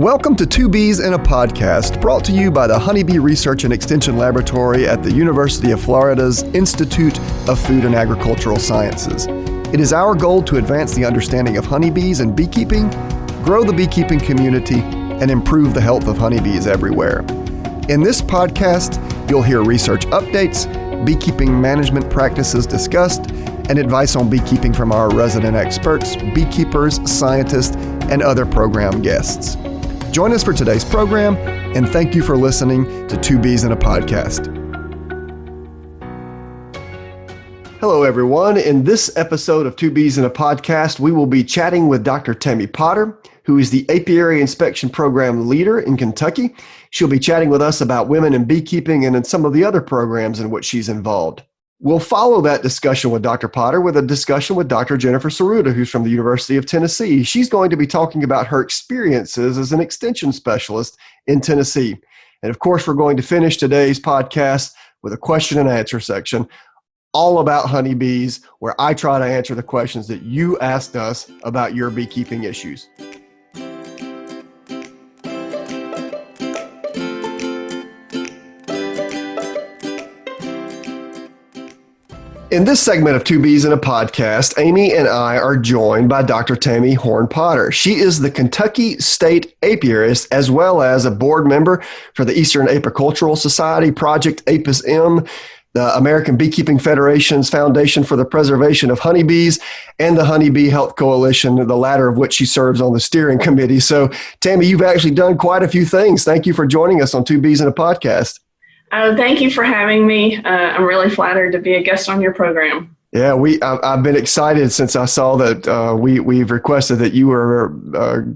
Welcome to Two Bees in a Podcast, brought to you by the Honeybee Research and Extension Laboratory at the University of Florida's Institute of Food and Agricultural Sciences. It is our goal to advance the understanding of honeybees and beekeeping, grow the beekeeping community, and improve the health of honeybees everywhere. In this podcast, you'll hear research updates, beekeeping management practices discussed, and advice on beekeeping from our resident experts, beekeepers, scientists, and other program guests. Join us for today's program, and thank you for listening to Two Bees in a Podcast. Hello, everyone. In this episode of Two Bees in a Podcast, we will be chatting with Dr. Tammy Potter, who is the Apiary Inspection Program leader in Kentucky. She'll be chatting with us about women in beekeeping and in some of the other programs in which she's involved. We'll follow that discussion with Dr. Potter with a discussion with Dr. Jennifer Tsuruda, who's from the University of Tennessee. She's going to be talking about her experiences as an extension specialist in Tennessee. And of course, we're going to finish today's podcast with a question and answer section all about honeybees, where I try to answer the questions that you asked us about your beekeeping issues. In this segment of Two Bees in a Podcast, Amy and I are joined by Dr. Tammy Potter. She is the Kentucky State Apiarist, as well as a board member for the Eastern Apicultural Society, Project APIS-M, the American Beekeeping Federation's Foundation for the Preservation of Honeybees, and the Honeybee Health Coalition, the latter of which she serves on the steering committee. So, Tammy, you've actually done quite a few things. Thank you for joining us on Two Bees in a Podcast. Thank you for having me. I'm really flattered to be a guest on your program. Yeah, I've been excited since I saw that we've requested that you were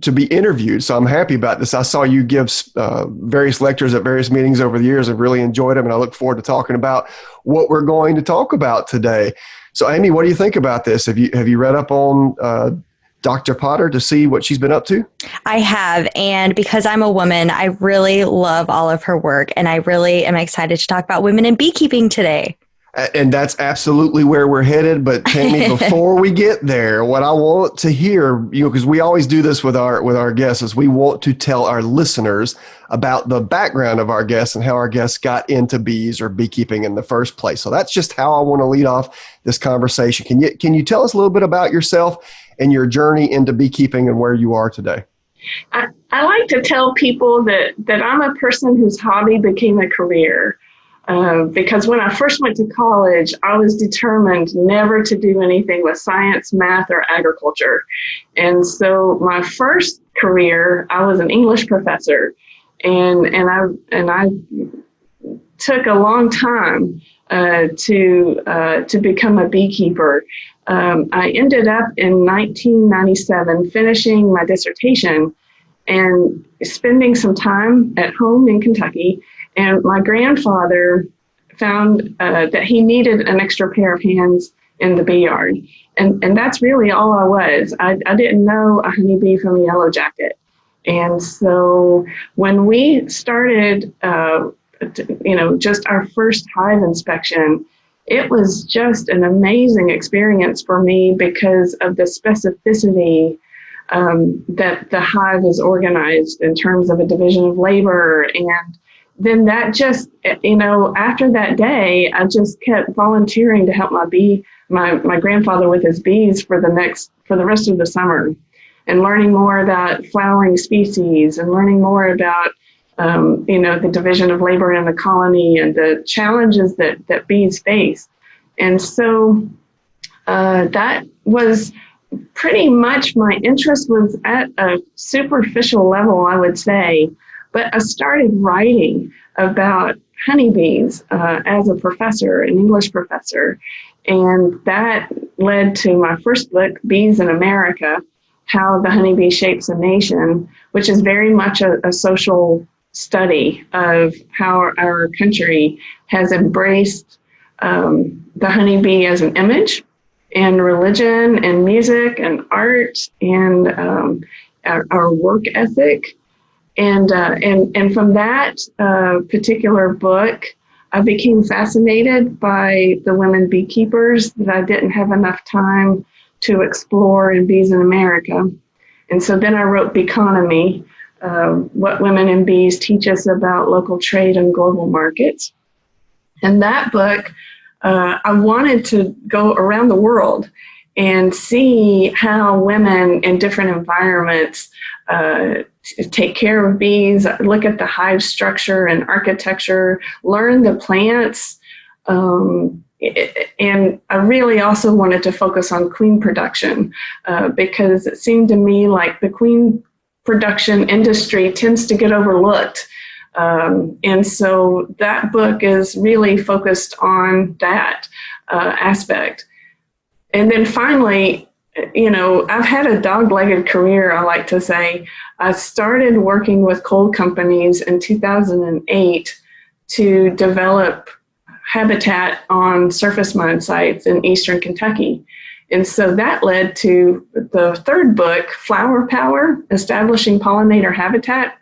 to be interviewed. So I'm happy about this. I saw you give various lectures at various meetings over the years. I've really enjoyed them, and I look forward to talking about what we're going to talk about today. So, Amy, what do you think about this? Have you read up on Dr. Potter to see what she's been up to? I have, and because I'm a woman, I really love all of her work, and I really am excited to talk about women in beekeeping today. And that's absolutely where we're headed. But Tammy, before we get there, what I want to hear, because we always do this with our guests, is we want to tell our listeners about the background of our guests and how our guests got into bees or beekeeping in the first place. So that's just how I want to lead off this conversation. Can you tell us a little bit about yourself and your journey into beekeeping and where you are today? I like to tell people that I'm a person whose hobby became a career. Because when I first went to college, I was determined never to do anything with science, math, or agriculture. And so my first career, I was an English professor, and I took a long time to become a beekeeper. I ended up in 1997 finishing my dissertation and spending some time at home in Kentucky. And my grandfather found that he needed an extra pair of hands in the bee yard. And that's really all I was. I didn't know a honeybee from a yellow jacket. And so when we started, just our first hive inspection, it was just an amazing experience for me because of the specificity that the hive is organized in terms of a division of labor. And then that just, after that day, I just kept volunteering to help my grandfather with his bees for the rest of the summer, and learning more about flowering species and learning more about, the division of labor in the colony and the challenges that bees face. And so that was pretty much my interest was at a superficial level, I would say. But I started writing about honeybees as a professor, an English professor, and that led to my first book, Bees in America, How the Honeybee Shapes a Nation, which is very much a social study of how our country has embraced the honeybee as an image and religion and music and art and our work ethic. And from that particular book, I became fascinated by the women beekeepers that I didn't have enough time to explore in Bees in America. And so then I wrote Beeconomy, What Women in Bees Teach Us About Local Trade and Global Markets. And that book, I wanted to go around the world and see how women in different environments take care of bees, look at the hive structure and architecture, learn the plants. And I really also wanted to focus on queen production because it seemed to me like the queen production industry tends to get overlooked. And so that book is really focused on that aspect. And then finally, I've had a dog-legged career, I like to say. I started working with coal companies in 2008 to develop habitat on surface mine sites in eastern Kentucky. And so that led to the third book, Flower Power, Establishing Pollinator Habitat.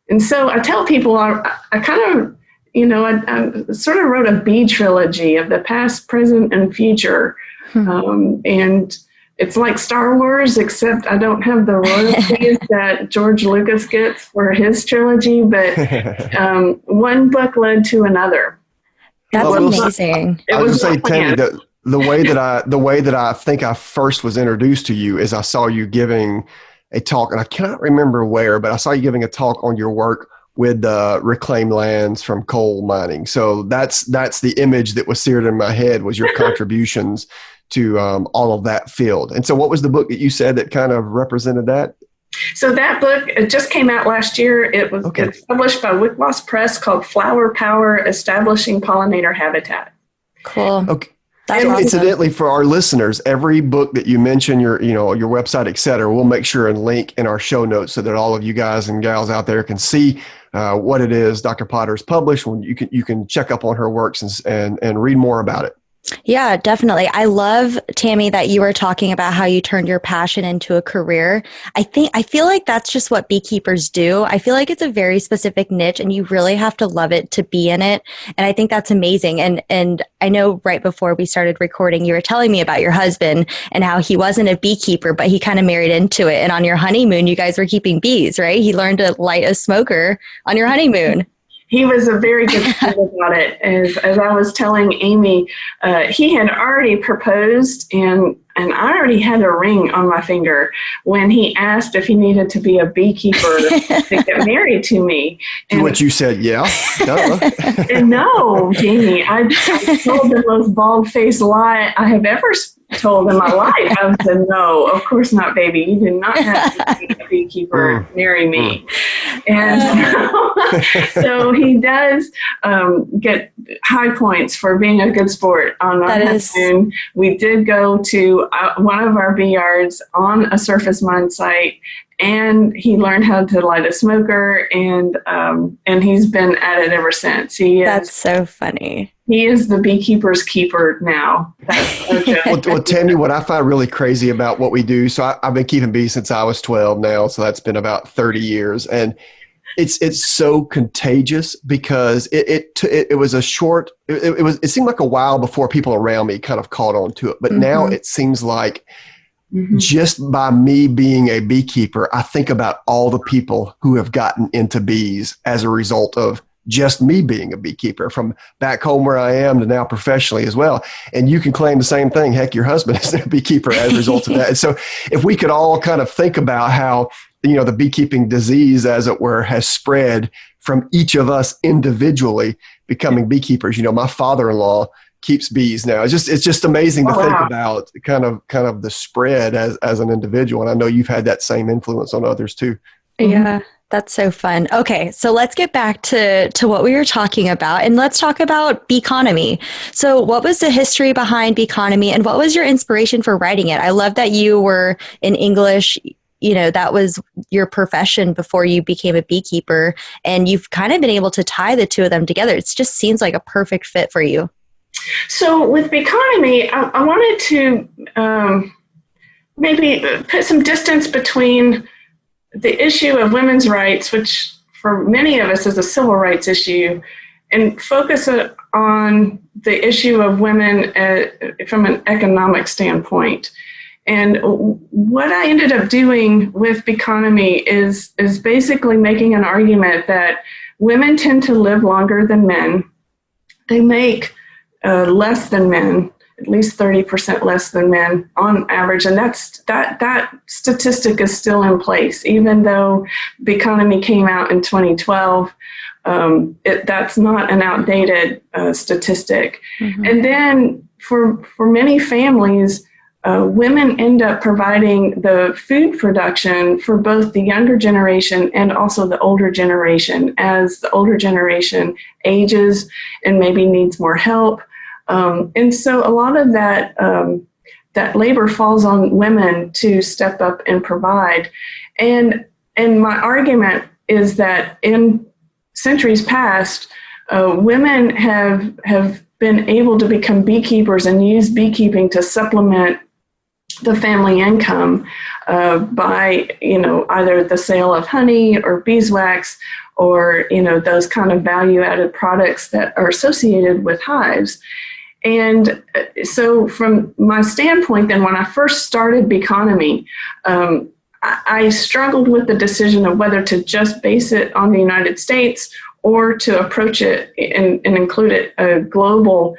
And so I tell people I kind of, I sort of wrote a bee trilogy of the past, present, and future. And it's like Star Wars, except I don't have the royalties that George Lucas gets for his trilogy, but one book led to another. That's amazing. I was going to say, Tammy, the way that I think I first was introduced to you is I saw you giving a talk, and I cannot remember where, but I saw you giving a talk on your work with reclaimed lands from coal mining. So that's the image that was seared in my head, was your contributions to all of that field. And so what was the book that you said that kind of represented that? So that book, it just came out last year. It's published by Wicklass Press, called Flower Power, Establishing Pollinator Habitat. Cool. Okay. That's and awesome. incidentally, for our listeners, every book that you mention, your website, et cetera, we'll make sure and link in our show notes so that all of you guys and gals out there can see what it is Dr. Potter has published. When you can check up on her works and read more about it. Yeah, definitely. I love, Tammy, that you were talking about how you turned your passion into a career. I feel like that's just what beekeepers do. I feel like it's a very specific niche and you really have to love it to be in it. And I think that's amazing. And I know right before we started recording, you were telling me about your husband and how he wasn't a beekeeper, but he kind of married into it. And on your honeymoon, you guys were keeping bees, right? He learned to light a smoker on your honeymoon. He was a very good friend about it. As I was telling Amy, he had already proposed, and I already had a ring on my finger when he asked if he needed to be a beekeeper to get married to me. To which you said, yeah. And no, Jamie, I told the most bald-faced lie I have ever told in my life. I said, no, of course not, baby. You did not have to be a beekeeper. Marry me. And so he does get high points for being a good sport on our honeymoon. We did go to one of our bee yards on a surface mine site, and he learned how to light a smoker, and he's been at it ever since. That's so funny. He is the beekeeper's keeper now. That's well, Tammy, what I find really crazy about what we do, so I've been keeping bees since I was 12 now, so that's been about 30 years, and it's so contagious because it was a short, it seemed like a while before people around me kind of caught on to it, but now it seems like just by me being a beekeeper, I think about all the people who have gotten into bees as a result of just me being a beekeeper, from back home where I am to now professionally as well. And you can claim the same thing. Heck, your husband is a beekeeper as a result of that. And so if we could all kind of think about how, the beekeeping disease, as it were, has spread from each of us individually becoming beekeepers. My father-in-law keeps bees now. It's just amazing to think about kind of the spread as an individual. And I know you've had that same influence on others too. Yeah. That's so fun. Okay, so let's get back to what we were talking about, and let's talk about Beeconomy. So what was the history behind Beeconomy, and what was your inspiration for writing it? I love that you were in English, that was your profession before you became a beekeeper, and you've kind of been able to tie the two of them together. It just seems like a perfect fit for you. So with Beeconomy, I wanted to maybe put some distance between the issue of women's rights, which for many of us is a civil rights issue, and focus it on the issue of women from an economic standpoint. And what I ended up doing with Beeconomy is basically making an argument that women tend to live longer than men. They make less than men, at least 30% less than men on average. And that statistic is still in place, even though Beeconomy came out in 2012. That's not an outdated statistic. Mm-hmm. And then for many families, women end up providing the food production for both the younger generation and also the older generation as the older generation ages and maybe needs more help. And so a lot of that labor falls on women to step up and provide. And my argument is that in centuries past, women have been able to become beekeepers and use beekeeping to supplement the family income by, either the sale of honey or beeswax or, those kind of value-added products that are associated with hives. And so from my standpoint, then when I first started Beeconomy, I struggled with the decision of whether to just base it on the United States or to approach it and include it a global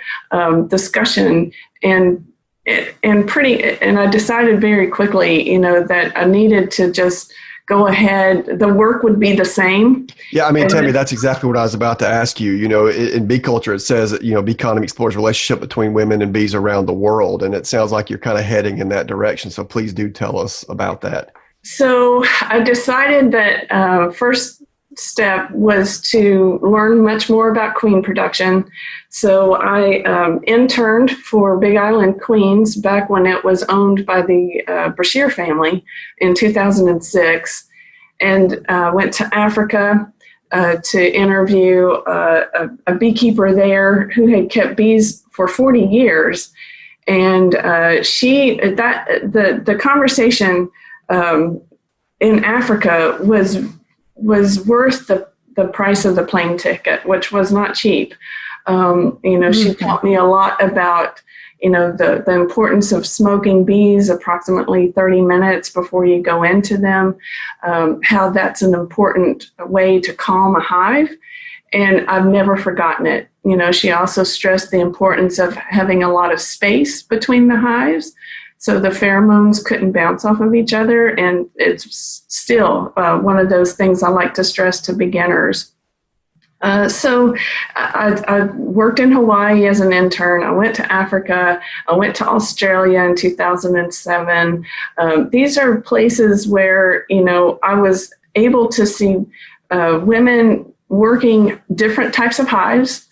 discussion. And I decided very quickly, that I needed to just go ahead. The work would be the same. Yeah, I mean, Tammy, that's exactly what I was about to ask you. In bee culture, it says that, Beeconomy explores relationship between women and bees around the world. And it sounds like you're kind of heading in that direction. So please do tell us about that. So I decided that first step was to learn much more about queen production. So I interned for Big Island Queens back when it was owned by the Brashear family in 2006, and went to Africa to interview a beekeeper there who had kept bees for 40 years. And the conversation in Africa was worth the price of the plane ticket, which was not cheap. She taught me a lot about, the importance of smoking bees approximately 30 minutes before you go into them, how that's an important way to calm a hive. And I've never forgotten it. She also stressed the importance of having a lot of space between the hives, so the pheromones couldn't bounce off of each other. And it's still one of those things I like to stress to beginners. So I worked in Hawaii as an intern. I went to Africa. I went to Australia in 2007. These are places where, I was able to see women working different types of hives.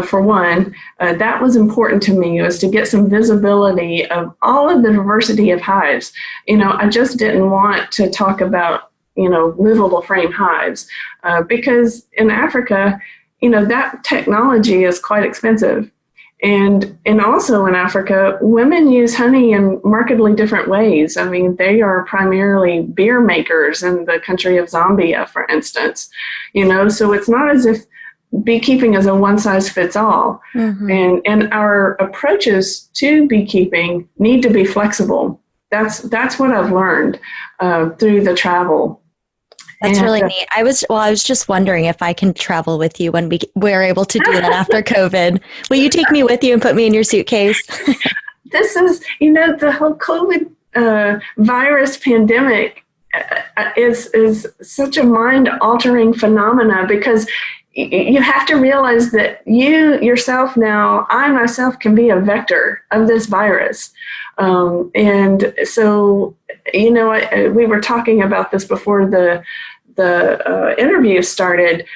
For one, that was important to me, was to get some visibility of all of the diversity of hives. I just didn't want to talk about, movable frame hives, because in Africa, that technology is quite expensive. And also in Africa, women use honey in markedly different ways. I mean, they are primarily beer makers in the country of Zambia, for instance. So it's not as if beekeeping is a one-size-fits-all. Mm-hmm. And our approaches to beekeeping need to be flexible. That's what I've learned through the travel. That's really neat. I was just wondering if I can travel with you when we're able to do that after COVID. Will you take me with you and put me in your suitcase? This is, the whole COVID virus pandemic is such a mind-altering phenomena, because you have to realize that you yourself now, I myself, can be a vector of this virus. And so, we were talking about this before the interview started.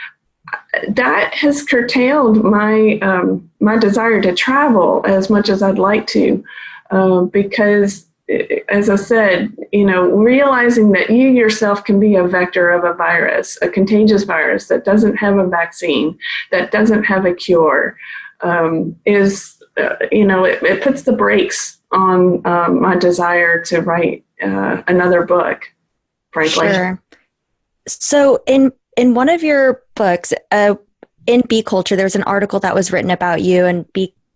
That has curtailed my desire to travel as much as I'd like to, because, as I said, realizing that you yourself can be a vector of a virus, a contagious virus that doesn't have a vaccine, that doesn't have a cure, it puts the brakes on my desire to write another book, frankly. Sure. So in one of your books, in Bee Culture, there's an article that was written about you and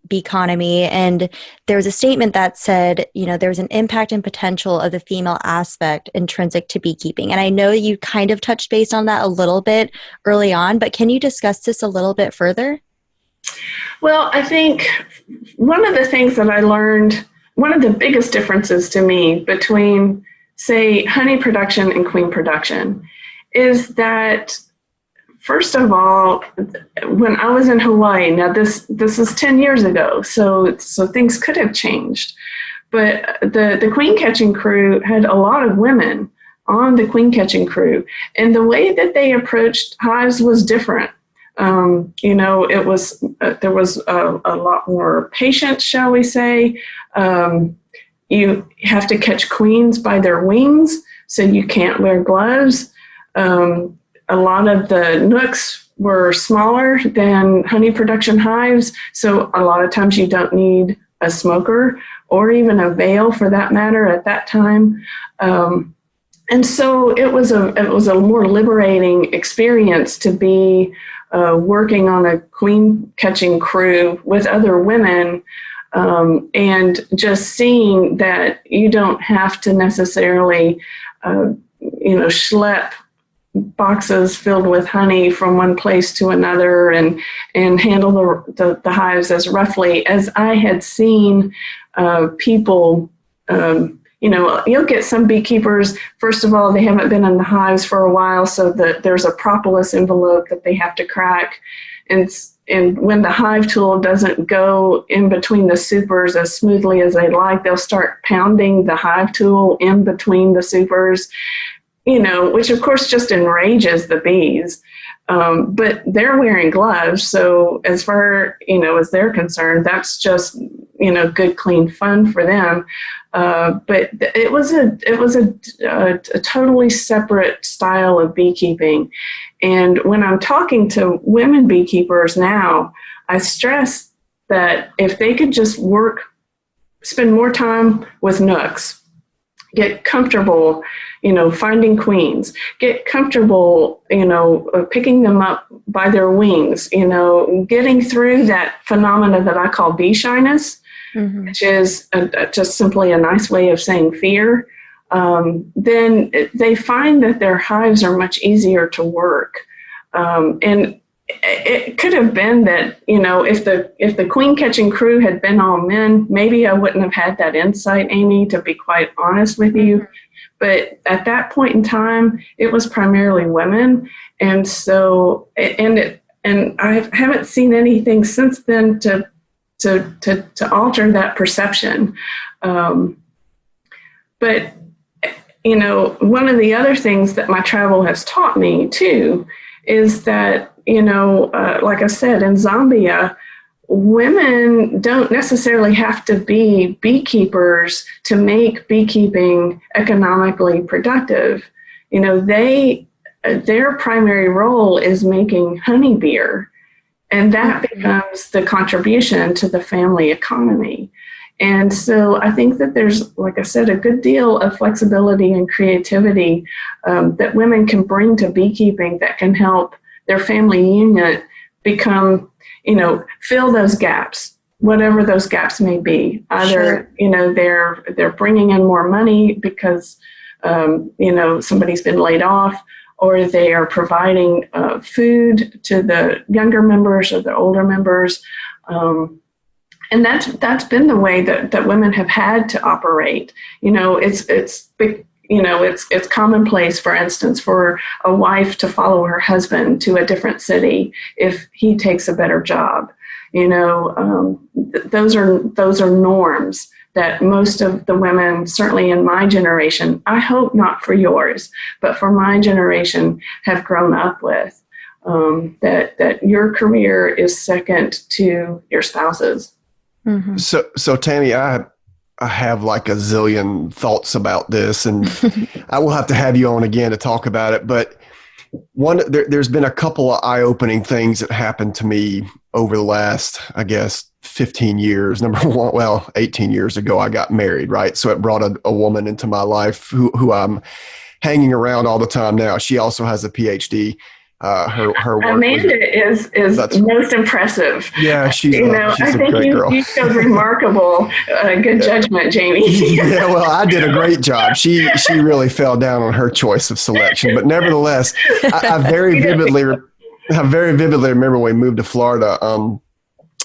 Beeconomy, and there was a statement that said, there's an impact and potential of the female aspect intrinsic to beekeeping. And I know you kind of touched base on that a little bit early on, but can you discuss this a little bit further? Well, I think one of the things that I learned, one of the biggest differences to me between, say, honey production and queen production is that, first of all, when I was in Hawaii, now this is 10 years ago, so things could have changed. But the queen catching crew had a lot of women on the queen catching crew, and the way that they approached hives was different. It was there was a lot more patience, shall we say. You have to catch queens by their wings, so you can't wear gloves. A lot of the nooks were smaller than honey production hives, so a lot of times you don't need a smoker or even a veil for that matter at that time. And so it was a more liberating experience to be working on a queen catching crew with other women, and just seeing that you don't have to necessarily, schlep boxes filled with honey from one place to another and handle the hives as roughly as I had seen people. You'll get some beekeepers, first of all, they haven't been in the hives for a while, so there's a propolis envelope that they have to crack. And when the hive tool doesn't go in between the supers as smoothly as they'd like, they'll start pounding the hive tool in between the supers, which of course just enrages the bees. But they're wearing gloves, so as far as they're concerned, that's just good, clean fun for them. But it was a totally separate style of beekeeping. And when I'm talking to women beekeepers now, I stress that if they could just spend more time with nooks, get comfortable, finding queens, get comfortable, picking them up by their wings, getting through that phenomena that I call bee shyness, mm-hmm. which is just simply a nice way of saying fear. Then they find that their hives are much easier to work. And it could have been that, if the queen catching crew had been all men, maybe I wouldn't have had that insight, Amy, to be quite honest with you. Mm-hmm. But at that point in time, it was primarily women. And so, and I haven't seen anything since then to alter that perception. But, one of the other things that my travel has taught me too is that, like I said, in Zambia, women don't necessarily have to be beekeepers to make beekeeping economically productive. Their primary role is making honey beer, and that mm-hmm. becomes the contribution to the family economy. And so I think that there's, like I said, a good deal of flexibility and creativity that women can bring to beekeeping that can help their family unit become, fill those gaps, whatever those gaps may be. Either, sure. They're bringing in more money because, somebody's been laid off, or they are providing food to the younger members or the older members. And that's been the way that women have had to operate. It's commonplace, for instance, for a wife to follow her husband to a different city if he takes a better job. Those are norms that most of the women, certainly in my generation, I hope not for yours, but for my generation, have grown up with. That your career is second to your spouse's. Mm-hmm. So Tammy, I have like a zillion thoughts about this, and I will have to have you on again to talk about it. But there's been a couple of eye-opening things that happened to me over the last, I guess, 15 years. Number one, 18 years ago, I got married, right? So it brought a woman into my life who I'm hanging around all the time now. She also has a PhD. her work. Amanda is most impressive. Yeah, she's I a think great girl. you showed remarkable good judgment, Jamie. Yeah, well, I did a great job. She really fell down on her choice of selection, but nevertheless, I very vividly remember when we moved to Florida.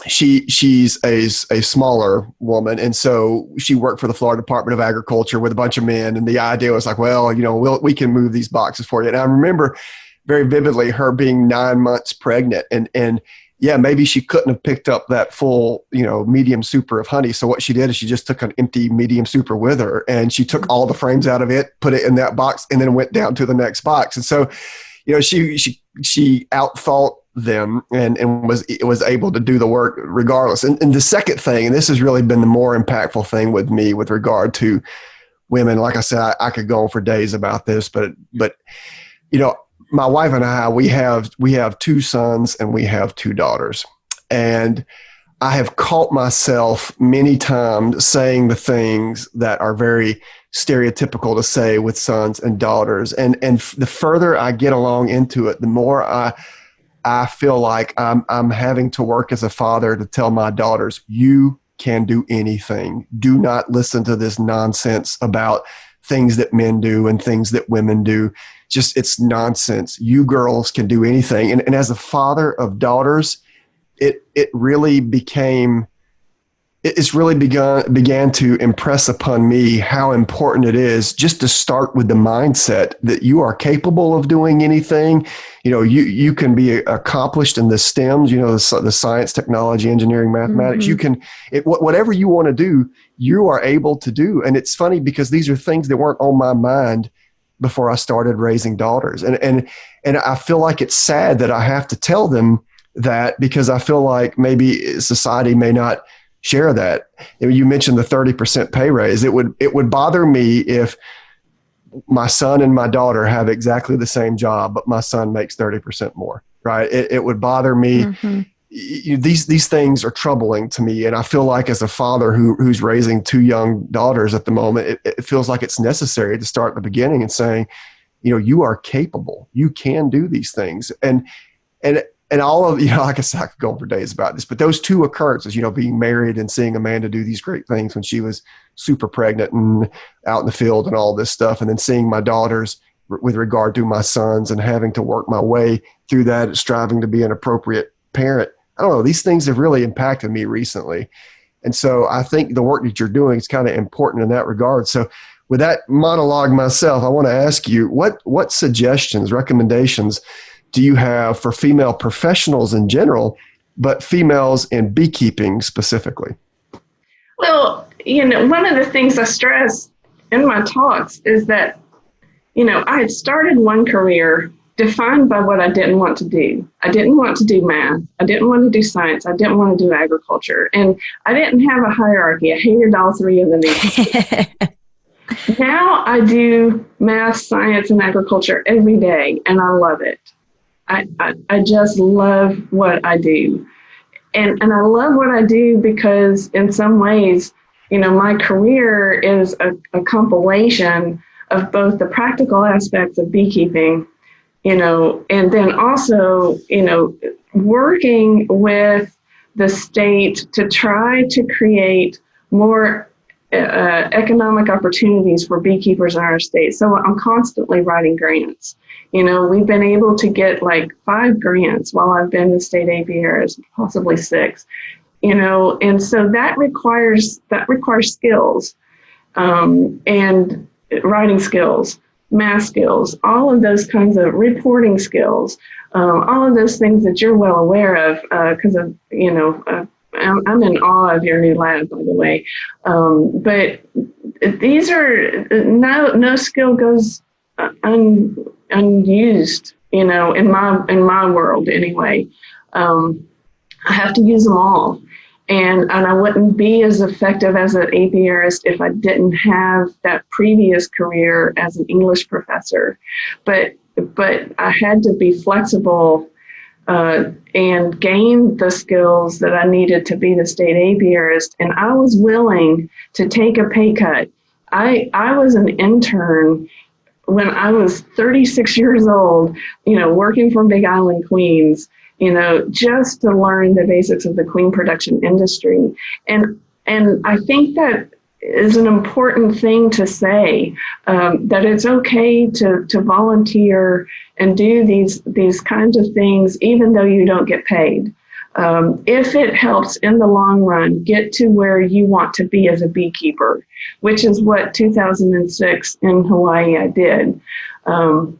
She's a smaller woman, and so she worked for the Florida Department of Agriculture with a bunch of men, and the idea was like, well, we can move these boxes for you. And I remember very vividly her being 9 months pregnant, and yeah, maybe she couldn't have picked up that full, medium super of honey. So what she did is she just took an empty medium super with her, and she took all the frames out of it, put it in that box, and then went down to the next box. And so, she outthought them and was able to do the work regardless. And the second thing, and this has really been the more impactful thing with me with regard to women, like I said, I could go on for days about this, but my wife and I, we have 2 sons and we have 2 daughters. And I have caught myself many times saying the things that are very stereotypical to say with sons and daughters. And the further I get along into it, the more I feel like I'm having to work as a father to tell my daughters, you can do anything. Do not listen to this nonsense about things that men do and things that women do. Just, it's nonsense. You girls can do anything. And as a father of daughters, it really began to impress upon me how important it is just to start with the mindset that you are capable of doing anything. You can be accomplished in the STEMs, the science, technology, engineering, mathematics. You can, whatever you want to do, you are able to do. And it's funny because these are things that weren't on my mind before I started raising daughters. And I feel like it's sad that I have to tell them that, because I feel like maybe society may not share that. You mentioned the 30% pay raise. It would bother me if my son and my daughter have exactly the same job, but my son makes 30% more, right? It would bother me. Mm-hmm. These things are troubling to me. And I feel like as a father who's raising 2 young daughters at the moment, it feels like it's necessary to start at the beginning and saying, you are capable, you can do these things. And all of, like I said, I could go on for days about this, but those 2 occurrences, being married and seeing Amanda do these great things when she was super pregnant and out in the field and all this stuff. And then seeing my daughters with regard to my sons and having to work my way through that, striving to be an appropriate parent. I don't know, these things have really impacted me recently. And so I think the work that you're doing is kind of important in that regard. So with that monologue myself, I want to ask you, what suggestions, recommendations do you have for female professionals in general, but females in beekeeping specifically? Well, one of the things I stress in my talks is that, I had started one career defined by what I didn't want to do. I didn't want to do math. I didn't want to do science. I didn't want to do agriculture. And I didn't have a hierarchy. I hated all 3 of them. Now I do math, science, and agriculture every day, and I love it. I just love what I do. And I love what I do because in some ways, my career is a compilation of both the practical aspects of beekeeping, and then also, working with the state to try to create more economic opportunities for beekeepers in our state. So I'm constantly writing grants. We've been able to get like 5 grants while I've been the state apiarist, possibly 6, and so that requires skills, and writing skills, math skills, all of those kinds of reporting skills, all of those things that you're well aware of, because of, I'm in awe of your new lab, by the way. But these are, no skill goes unused, in my world anyway. I have to use them all. And I wouldn't be as effective as an apiarist if I didn't have that previous career as an English professor. But I had to be flexible and gain the skills that I needed to be the state apiarist. And I was willing to take a pay cut. I was an intern when I was 36 years old, working from Big Island, Queens, just to learn the basics of the queen production industry. And I think that is an important thing to say, that it's okay to volunteer and do these kinds of things, even though you don't get paid. If it helps in the long run get to where you want to be as a beekeeper, which is what 2006 in Hawaii I did. And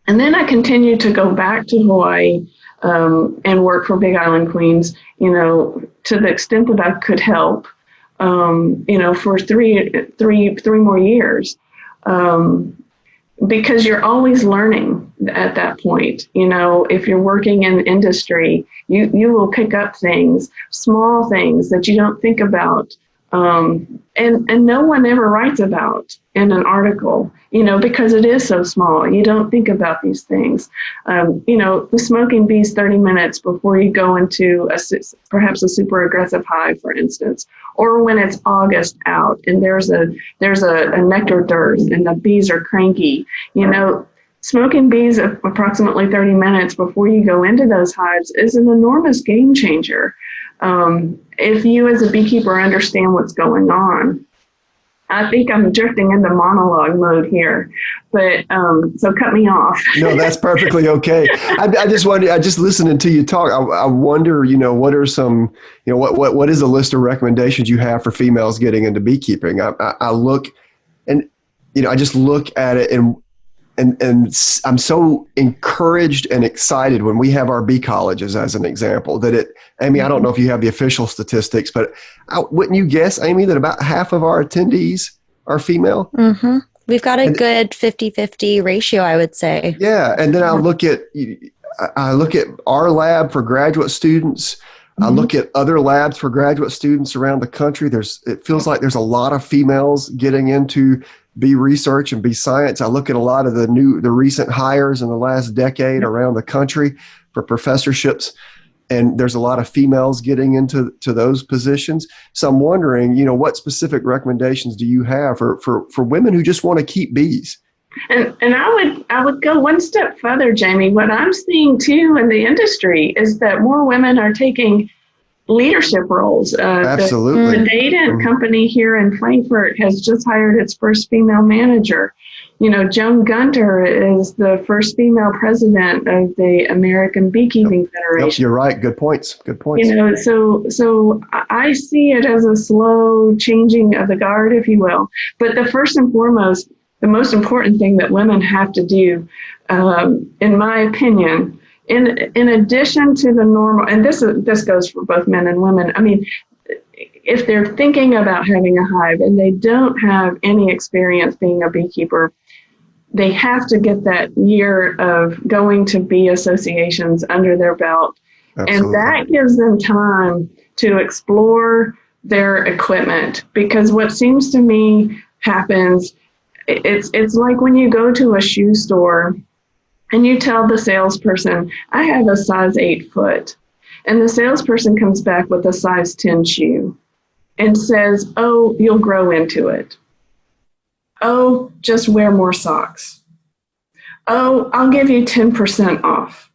then I continued to go back to Hawaii and work for Big Island Queens, to the extent that I could help, for three more years. Because you're always learning at that point. If you're working in industry, you will pick up things, small things that you don't think about, and no one ever writes about in an article, because it is so small. You don't think about these things. The smoking bees 30 minutes before you go into perhaps a super aggressive hive, for instance, or when it's August out and there's a nectar dearth and the bees are cranky. Smoking bees approximately 30 minutes before you go into those hives is an enormous game changer. If you as a beekeeper understand what's going on. I think I'm drifting into monologue mode here, but so cut me off. No, that's perfectly okay. I just wonder, I just listening to you talk, I wonder, what are some, what is a list of recommendations you have for females getting into beekeeping? I look and, I just look at it and I'm so encouraged and excited when we have our bee colleges as an example that Amy, I don't know if you have the official statistics, but wouldn't you guess, Amy, that about half of our attendees are female? Mm-hmm. We've got a good 50-50 ratio, I would say. Yeah. And then I look at our lab for graduate students. I look at other labs for graduate students around the country. It feels like there's a lot of females getting into bee research and bee science. I look at a lot of the recent hires in the last decade around the country for professorships, and there's a lot of females getting into those positions. So I'm wondering, what specific recommendations do you have for women who just want to keep bees? And I would go one step further, Jamie. What I'm seeing too in the industry is that more women are taking leadership roles. Absolutely. The data company here in Frankfurt has just hired its first female manager. Joan Gunter is the first female president of the American Beekeeping Federation. Yep, you're right. Good points. So I see it as a slow changing of the guard, if you will. But the first and foremost, the most important thing that women have to do, in my opinion, in addition to the normal, and this goes for both men and women. I mean, if they're thinking about having a hive and they don't have any experience being a beekeeper, they have to get that year of going to bee associations under their belt. Absolutely. And that gives them time to explore their equipment, because what seems to me happens, it's like when you go to a shoe store and you tell the salesperson, I have a size 8 foot, and the salesperson comes back with a size 10 shoe and says, oh, you'll grow into it. Oh, just wear more socks. Oh, I'll give you 10% off.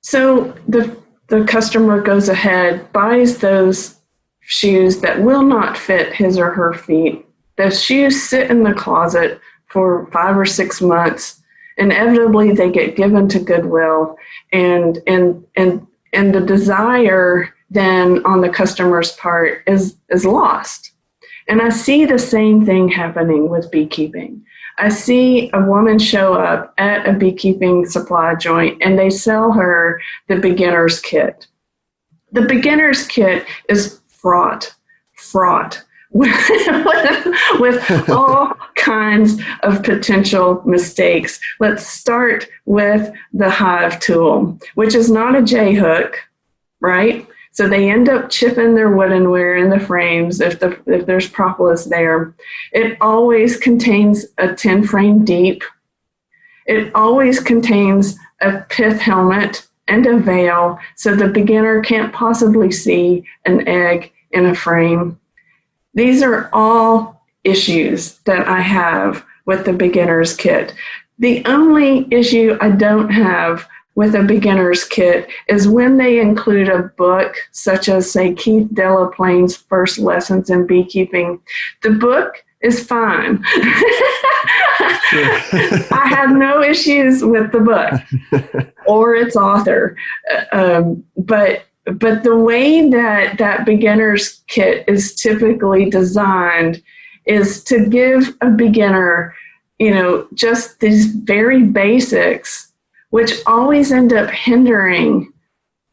So the customer goes ahead, buys those shoes that will not fit his or her feet. Those shoes sit in the closet for 5 or 6 months. Inevitably, they get given to Goodwill, and the desire then on the customer's part is lost. And I see the same thing happening with beekeeping. I see a woman show up at a beekeeping supply joint and they sell her the beginner's kit. The beginner's kit is fraught with all kinds of potential mistakes. Let's start with the hive tool, which is not a J-hook, right? So they end up chipping their woodenware in the frames if there's propolis there. It always contains a 10 frame deep. It always contains a pith helmet and a veil, so the beginner can't possibly see an egg in a frame. These are all issues that I have with the beginner's kit. The only issue I don't have with a beginner's kit is when they include a book, such as, say, Keith Delaplane's First Lessons in Beekeeping. The book is fine. I have no issues with the book or its author. But the way that beginner's kit is typically designed is to give a beginner, just these very basics, which always end up hindering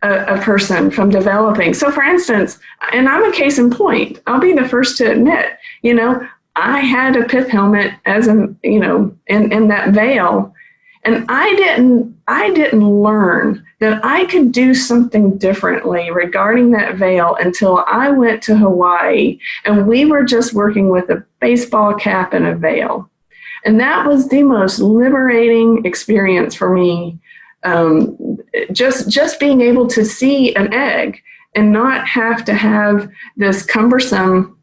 a person from developing. So for instance, and I'm a case in point, I'll be the first to admit, I had a pith helmet as in that veil, and I didn't learn that I could do something differently regarding that veil until I went to Hawaii, and we were just working with a baseball cap and a veil. And that was the most liberating experience for me. Just being able to see an egg and not have to have this cumbersome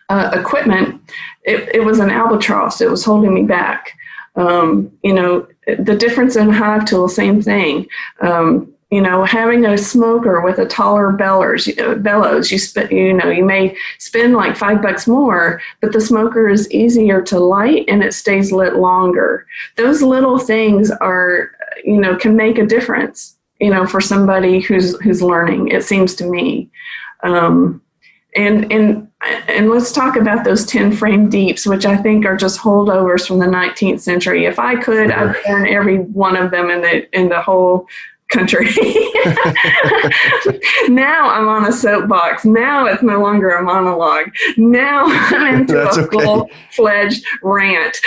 equipment. It was an albatross. It was holding me back. The difference in hive tool, same thing. Having a smoker with a taller bellows, you may spend like $5 more, but the smoker is easier to light and it stays lit longer. Those little things are, can make a difference, for somebody who's learning, it seems to me. And let's talk about those 10 frame deeps, which I think are just holdovers from the 19th century. If I could, I'd burn every one of them in the whole country. Now I'm on a soapbox. Now it's no longer a monologue. Now I'm into a full-fledged rant.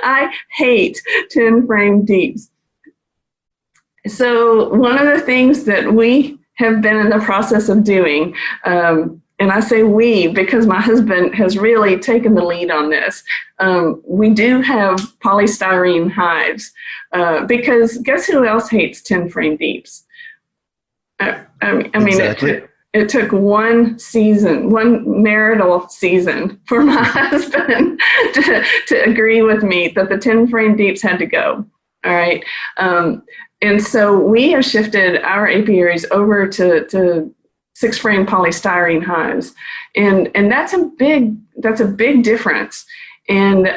I hate 10 frame deeps. So one of the things that we have been in the process of doing, and I say we because my husband has really taken the lead on this. We do have polystyrene hives because guess who else hates 10 frame deeps? Exactly. It took one marital season for my husband to agree with me that the 10 frame deeps had to go. All right. And so we have shifted our apiaries over to 6 frame polystyrene hives. And that's a big difference. And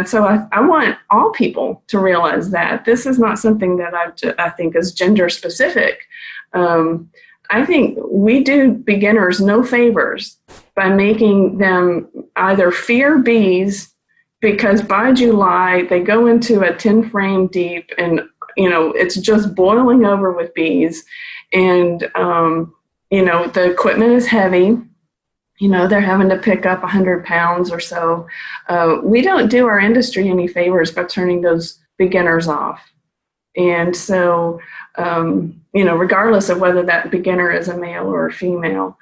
so I want all people to realize that this is not something that I think is gender specific. I think we do beginners no favors by making them either fear bees, because by July they go into a 10 frame deep and it's just boiling over with bees, and the equipment is heavy. They're having to pick up 100 pounds or so. We don't do our industry any favors by turning those beginners off. And so, regardless of whether that beginner is a male or a female,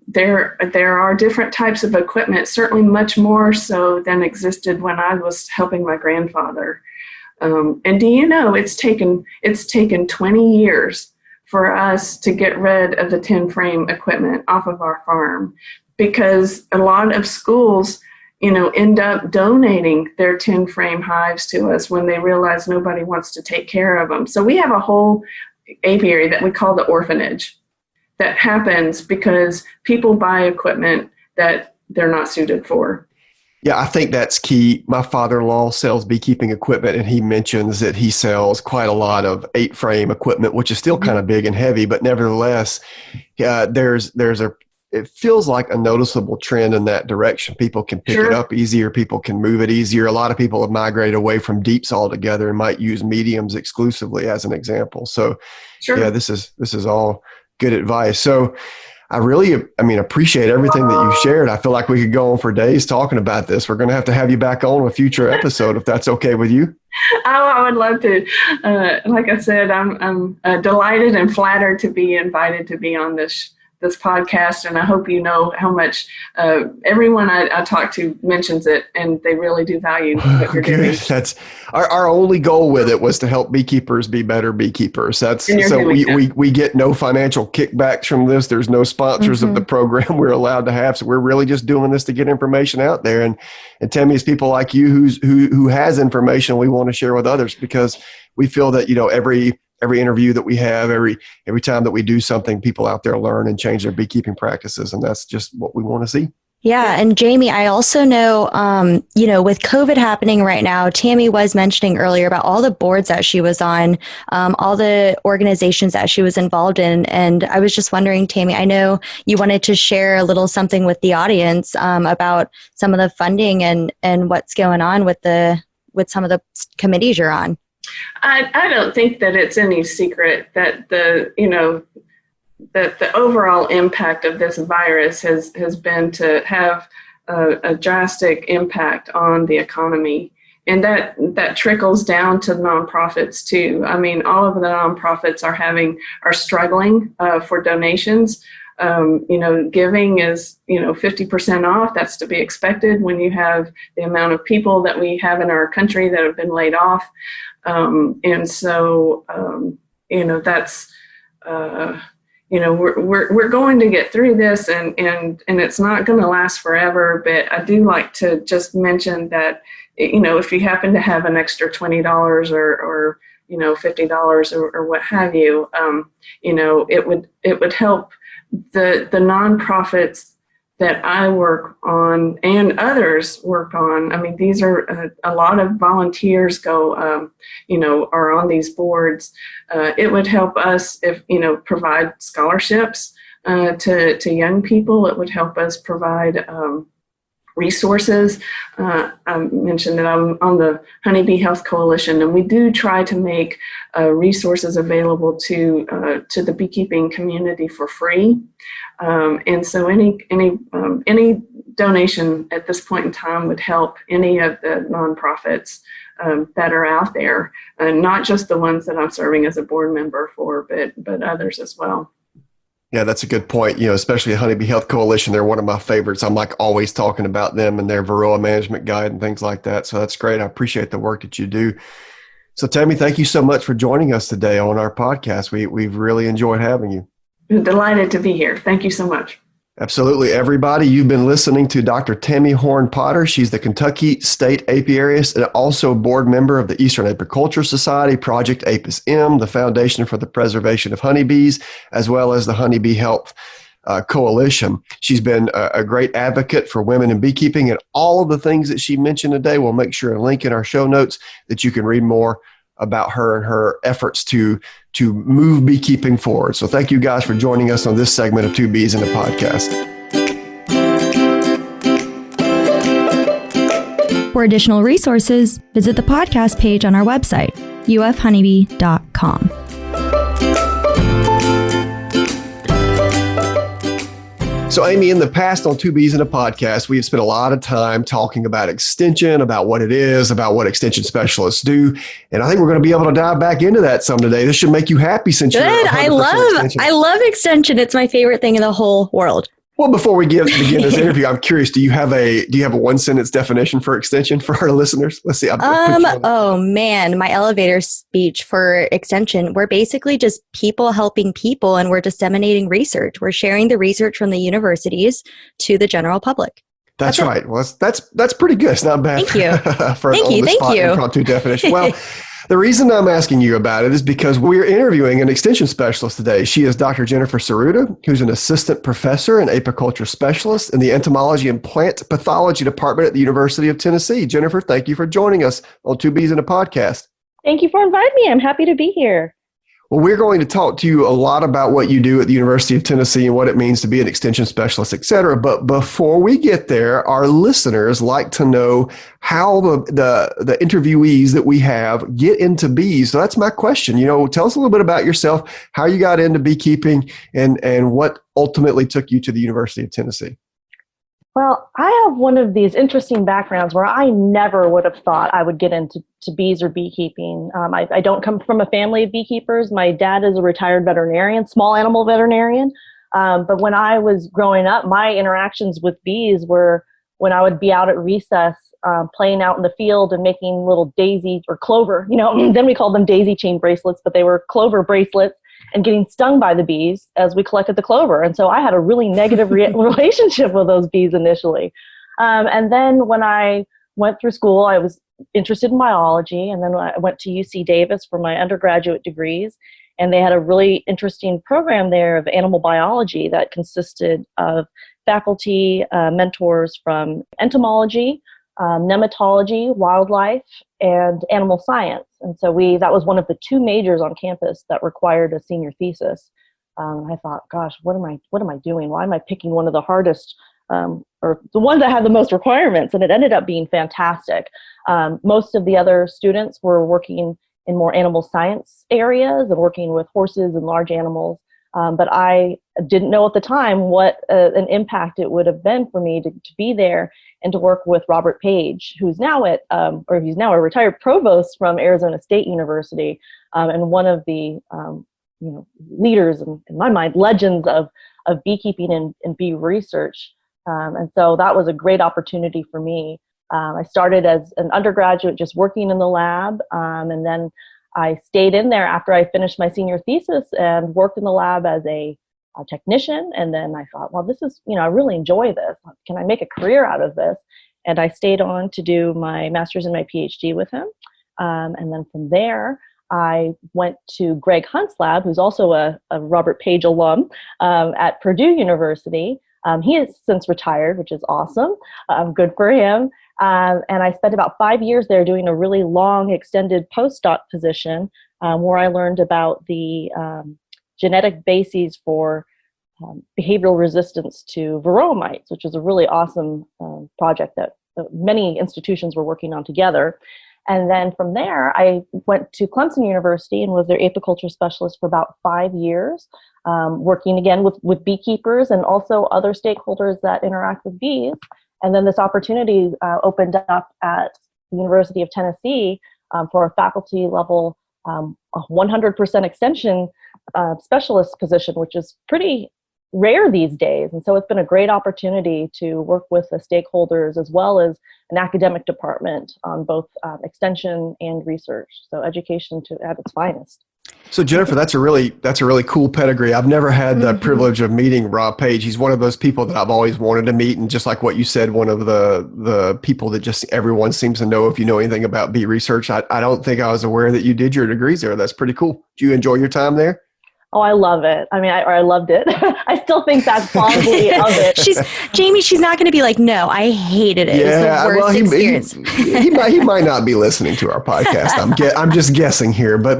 there are different types of equipment, certainly much more so than existed when I was helping my grandfather. And do you know, it's taken 20 years for us to get rid of the 10 frame equipment off of our farm, because a lot of schools, end up donating their 10 frame hives to us when they realize nobody wants to take care of them. So we have a whole apiary that we call the orphanage that happens because people buy equipment that they're not suited for. Yeah, I think that's key. My father-in-law sells beekeeping equipment, and he mentions that he sells quite a lot of 8 frame equipment, which is still kind of big and heavy, but nevertheless, it feels like a noticeable trend in that direction. People can pick it up easier. People can move it easier. A lot of people have migrated away from deeps altogether and might use mediums exclusively as an example. So yeah, this is all good advice. So I really, appreciate everything that you shared. I feel like we could go on for days talking about this. We're going to have you back on a future episode if that's okay with you. Oh, I would love to. Like I said, I'm delighted and flattered to be invited to be on this this podcast, and I hope you know how much everyone I talk to mentions it, and they really do value what you're doing. That's our only goal with it was to help beekeepers be better beekeepers. That's And you're so doing that. we get no financial kickbacks from this. There's no sponsors of the program we're allowed to have. So we're really just doing this to get information out there. And Tammy, it's people like you who has information we want to share with others, because we feel that, every interview that we have, every time that we do something, people out there learn and change their beekeeping practices. And that's just what we want to see. Yeah. And Jamie, I also know, with COVID happening right now, Tammy was mentioning earlier about all the boards that she was on, all the organizations that she was involved in. And I was just wondering, Tammy, I know you wanted to share a little something with the audience about some of the funding and what's going on with some of the committees you're on. I don't think that it's any secret that the overall impact of this virus has been to have a drastic impact on the economy. And that trickles down to nonprofits too. I mean, all of the nonprofits are struggling for donations. Giving is, 50% off. That's to be expected when you have the amount of people that we have in our country that have been laid off. That's, we're going to get through this, and it's not going to last forever. But I do like to just mention that, if you happen to have an extra $20 or $50 or what have you, it would help the nonprofits that I work on and others work on. I mean, these are a lot of volunteers are on these boards. It would help us if, provide scholarships to young people. It would help us provide resources. I mentioned that I'm on the Honeybee Health Coalition, and we do try to make resources available to the beekeeping community for free. And so any donation at this point in time would help any of the nonprofits that are out there, not just the ones that I'm serving as a board member for, but others as well. Yeah, that's a good point. Especially Honeybee Health Coalition, they're one of my favorites. I'm like always talking about them and their Varroa management guide and things like that. So that's great. I appreciate the work that you do. So Tammy, thank you so much for joining us today on our podcast. We've really enjoyed having you. I'm delighted to be here. Thank you so much. Absolutely. Everybody, you've been listening to Dr. Tammy Potter. She's the Kentucky State Apiarist and also board member of the Eastern Apiculture Society, Project Apis M, the Foundation for the Preservation of Honeybees, as well as the Honeybee Health Coalition. She's been a great advocate for women in beekeeping, and all of the things that she mentioned today, we'll make sure and link in our show notes that you can read more about her and her efforts to move beekeeping forward. So thank you guys for joining us on this segment of Two Bees in a Podcast. For additional resources, visit the podcast page on our website, ufhoneybee.com. So Amy, in the past on Two Bees in a Podcast, we've spent a lot of time talking about extension, about what it is, about what extension specialists do. And I think we're going to be able to dive back into that some today. This should make you happy since you're 100% extension. I love extension. It's my favorite thing in the whole world. Well, before we begin this interview, I'm curious, do you have a one sentence definition for extension for our listeners? Let's see. Oh man, my elevator speech for extension. We're basically just people helping people, and we're disseminating research. We're sharing the research from the universities to the general public. That's right. Well, that's pretty good. It's not bad. Thank you. For an on-the-spot impromptu definition. Well, the reason I'm asking you about it is because we're interviewing an extension specialist today. She is Dr. Jennifer Tsuruda, who's an assistant professor and apiculture specialist in the entomology and plant pathology department at the University of Tennessee. Jennifer, thank you for joining us on Two Bees in a Podcast. Thank you for inviting me. I'm happy to be here. Well, we're going to talk to you a lot about what you do at the University of Tennessee and what it means to be an extension specialist, et cetera. But before we get there, our listeners like to know how the interviewees that we have get into bees. So that's my question. Tell us a little bit about yourself, how you got into beekeeping, and what ultimately took you to the University of Tennessee. Well, I have one of these interesting backgrounds where I never would have thought I would get into bees or beekeeping. I don't come from a family of beekeepers. My dad is a retired veterinarian, small animal veterinarian. But when I was growing up, my interactions with bees were when I would be out at recess, playing out in the field and making little daisy or clover, then we called them daisy chain bracelets, but they were clover bracelets, and getting stung by the bees as we collected the clover. And so I had a really negative relationship with those bees initially. And then when I went through school, I was interested in biology. And then I went to UC Davis for my undergraduate degrees. And they had a really interesting program there of animal biology that consisted of faculty, mentors from entomology, nematology, wildlife, and animal science. And so that was one of the 2 majors on campus that required a senior thesis. I thought, gosh, what am I doing? Why am I picking one of the hardest, or the one that had the most requirements? And it ended up being fantastic. Most of the other students were working in more animal science areas and working with horses and large animals. But I didn't know at the time what an impact it would have been for me to be there and to work with Robert Page, who's now he's now a retired provost from Arizona State University, and one of the leaders, in my mind, legends of beekeeping and bee research. And so that was a great opportunity for me. I started as an undergraduate just working in the lab, and then I stayed in there after I finished my senior thesis and worked in the lab as a technician. And then I thought, well, this is, I really enjoy this. Can I make a career out of this? And I stayed on to do my master's and my PhD with him. And then from there, I went to Greg Hunt's lab, who's also a Robert Page alum at Purdue University. He has since retired, which is awesome. Good for him. And I spent about 5 years there doing a really long, extended postdoc position where I learned about the genetic bases for behavioral resistance to varroa mites, which was a really awesome project that many institutions were working on together. And then from there, I went to Clemson University and was their apiculture specialist for about 5 years, working again with beekeepers and also other stakeholders that interact with bees. And then this opportunity opened up at the University of Tennessee for a faculty level 100% extension specialist position, which is pretty rare these days. And so it's been a great opportunity to work with the stakeholders as well as an academic department on both extension and research. So education at its finest. So Jennifer, that's a really cool pedigree. I've never had the privilege of meeting Rob Page. He's one of those people that I've always wanted to meet, and just like what you said, one of the people that just everyone seems to know if you know anything about bee research. I don't think I was aware that you did your degrees there. That's pretty cool. Did you enjoy your time there? Oh, I love it. I mean, I loved it. I still think that's probably of it. She's not going to be like, no, I hated it. Yeah, it was the worst experience. He might not be listening to our podcast. I'm just guessing here, but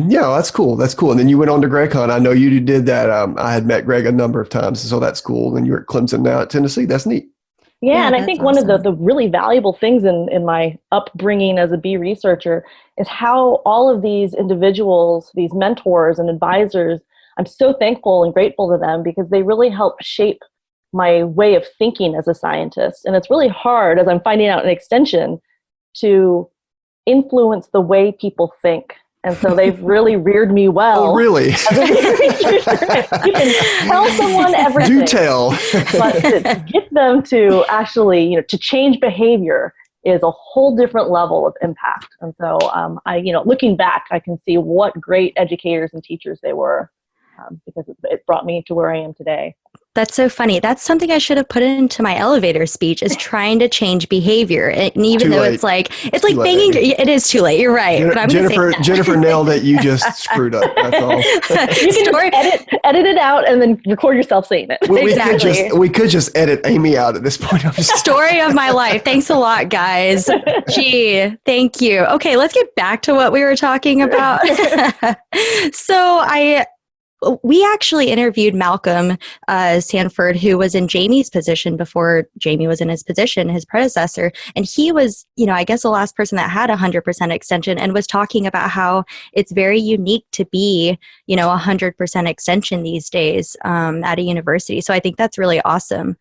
yeah, that's cool. That's cool. And then you went on to Greg Hunt. I know you did that. I had met Greg a number of times, so that's cool. And you're at Clemson now at Tennessee. That's neat. Yeah, and I think awesome. One of the really valuable things in my upbringing as a bee researcher is how all of these individuals, these mentors and advisors, I'm so thankful and grateful to them because they really help shape my way of thinking as a scientist. And it's really hard, as I'm finding out in extension, to influence the way people think. And so they've really reared me well. Oh, really? You can tell someone everything. Do tell. But to get them to actually, to change behavior is a whole different level of impact. And so looking back, I can see what great educators and teachers they were because it brought me to where I am today. That's so funny. That's something I should have put into my elevator speech is trying to change behavior. And even though it's like banging, it is too late. You're right. But I'm Jennifer nailed it. You just screwed up. That's all. You can just edit it out and then record yourself saying it. Exactly. We could just edit Amy out at this point. Story of my life. Thanks a lot, guys. Gee, thank you. Okay, let's get back to what we were talking about. We actually interviewed Malcolm Sanford, who was in Jamie's position before Jamie was in his position, his predecessor. And he was, I guess the last person that had 100% extension and was talking about how it's very unique to be, 100% extension these days at a university. So I think that's really awesome.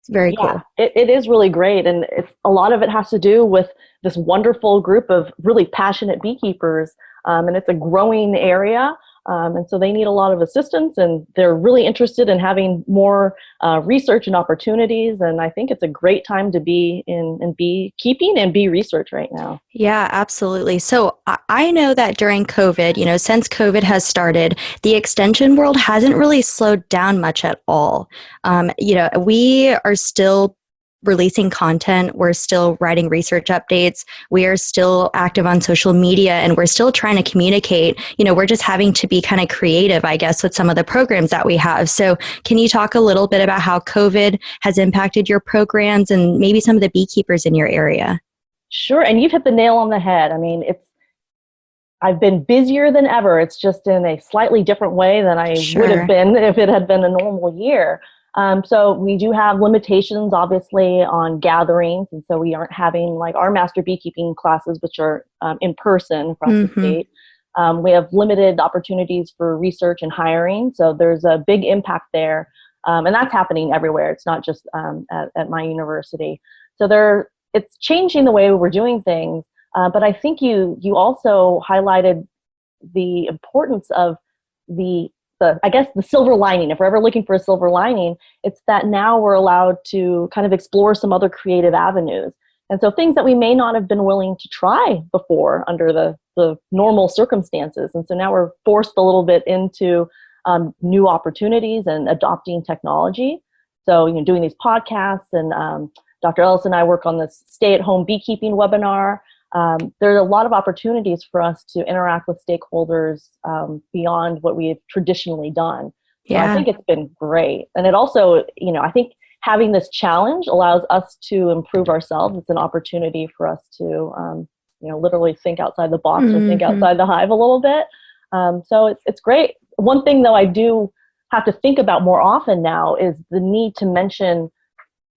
It's very cool. It is really great. And a lot of it has to do with this wonderful group of really passionate beekeepers. And it's a growing area. And so they need a lot of assistance, and they're really interested in having more research and opportunities. And I think it's a great time to be in beekeeping and bee research right now. Yeah, absolutely. So I know that during COVID, since COVID has started, the extension world hasn't really slowed down much at all. We are still releasing content. We're still writing research updates. We are still active on social media, and we're still trying to communicate. We're just having to be kind of creative, I guess, with some of the programs that we have. So can you talk a little bit about how COVID has impacted your programs and maybe some of the beekeepers in your area? Sure. And you've hit the nail on the head. I mean, I've been busier than ever. It's just in a slightly different way than I would have been if it had been a normal year. So we do have limitations, obviously, on gatherings. And so we aren't having like our master beekeeping classes, which are in person across the state. We have limited opportunities for research and hiring. So there's a big impact there. And that's happening everywhere. It's not just at my university. So it's changing the way we're doing things. But I think you also highlighted the importance of the silver lining. If we're ever looking for a silver lining, it's that now we're allowed to kind of explore some other creative avenues. And so things that we may not have been willing to try before under the normal circumstances. And so now we're forced a little bit into new opportunities and adopting technology. So, doing these podcasts, and Dr. Ellis and I work on this stay-at-home beekeeping webinar. There are a lot of opportunities for us to interact with stakeholders beyond what we have traditionally done. Yeah. So I think it's been great. And it also, I think having this challenge allows us to improve ourselves. It's an opportunity for us to, literally think outside the box or think outside the hive a little bit. So it's great. One thing, though, I do have to think about more often now is the need to mention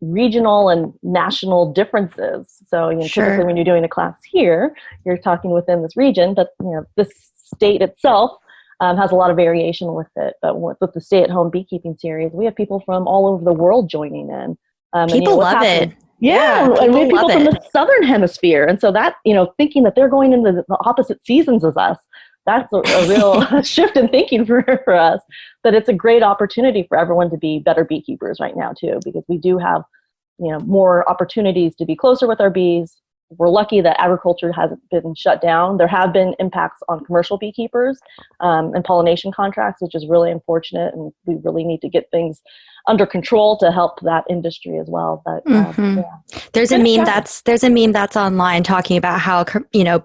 regional and national differences. So, typically when you're doing a class here, you're talking within this region, but this state itself has a lot of variation with it. But with the stay-at-home beekeeping series, we have people from all over the world joining in. People love it. Yeah, and we have people from the southern hemisphere, and so that thinking that they're going into the opposite seasons as us. That's a real shift in thinking for us. But it's a great opportunity for everyone to be better beekeepers right now too, because we do have more opportunities to be closer with our bees. We're lucky that agriculture hasn't been shut down. There have been impacts on commercial beekeepers and pollination contracts, which is really unfortunate, and we really need to get things under control to help that industry as well. But there's a meme that's online talking about how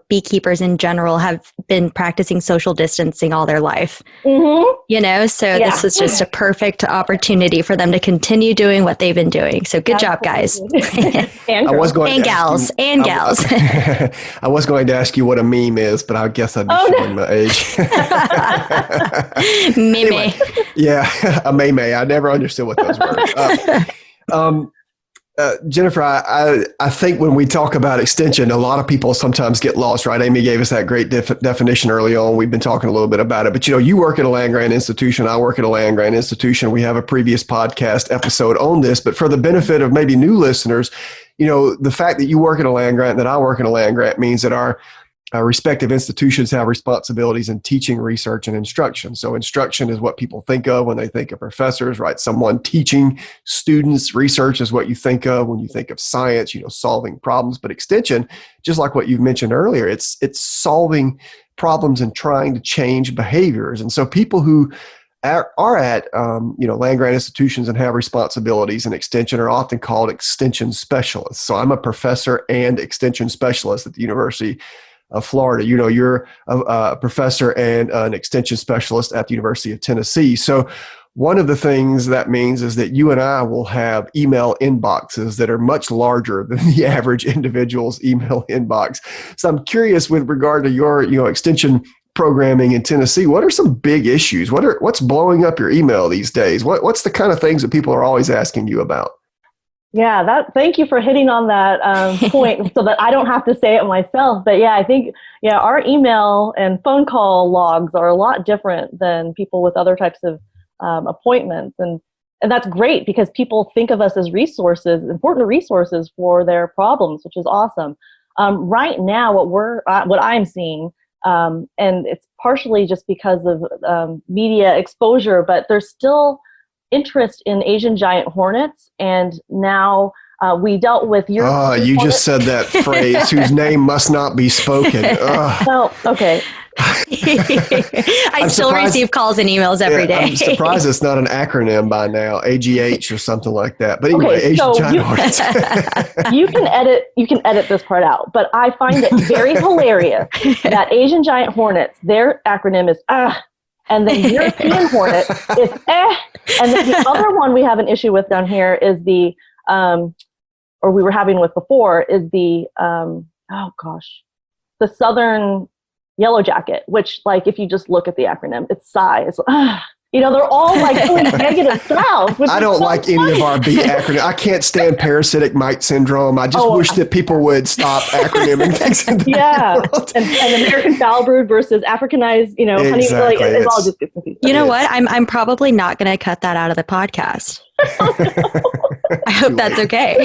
beekeepers in general have been practicing social distancing all their life. This was just a perfect opportunity for them to continue doing what they've been doing. So good job, guys. and gals. I was going to ask you what a meme is, but I guess I'd be showing my age. Meme. Anyway, a meme. I never understood what those were. Jennifer, I think when we talk about extension, a lot of people sometimes get lost, right? Amy gave us that great definition early on. We've been talking a little bit about it. But, you work at a land-grant institution. I work at a land-grant institution. We have a previous podcast episode on this. But for the benefit of maybe new listeners, the fact that you work at a land-grant and that I work at a land-grant means that our respective institutions have responsibilities in teaching, research, and instruction. So instruction is what people think of when they think of professors, right? Someone teaching students. Research is what you think of when you think of science, solving problems. But extension, just like what you mentioned earlier, it's solving problems and trying to change behaviors. And so people who are at land-grant institutions and have responsibilities in extension are often called extension specialists. So I'm a professor and extension specialist at the University of Florida. You're a professor and an extension specialist at the University of Tennessee. So one of the things that means is that you and I will have email inboxes that are much larger than the average individual's email inbox. So I'm curious, with regard to your extension programming in Tennessee, what are some big issues? What's blowing up your email these days? What's the kind of things that people are always asking you about? Yeah, thank you for hitting on that point so that I don't have to say it myself. But I think, our email and phone call logs are a lot different than people with other types of appointments. And that's great because people think of us as important resources for their problems, which is awesome. Right now, what I'm seeing And it's partially just because of media exposure, but there's still interest in Asian giant hornets. And now we dealt with your. Oh, you just said that phrase, whose name must not be spoken. Well, okay. I still receive calls and emails every day. I'm surprised it's not an acronym by now, AGH or something like that. But anyway, Okay, Asian so giant hornets. you can edit this part out, but I find it very hilarious that Asian giant hornets, their acronym is and then European hornet is and then the other one we have an issue with down here is the or we were having with before is the the southern yellow jacket, which, like, if you just look at the acronym, it's SI. It's, they're all like really negative styles. I don't like any of our B acronyms. I can't stand parasitic mite syndrome. I just wish that people would stop acronyming things. And American foulbrood versus Africanized, honey, exactly. it all just gets confused. You know what? I'm probably not going to cut that out of the podcast. I hope that's okay.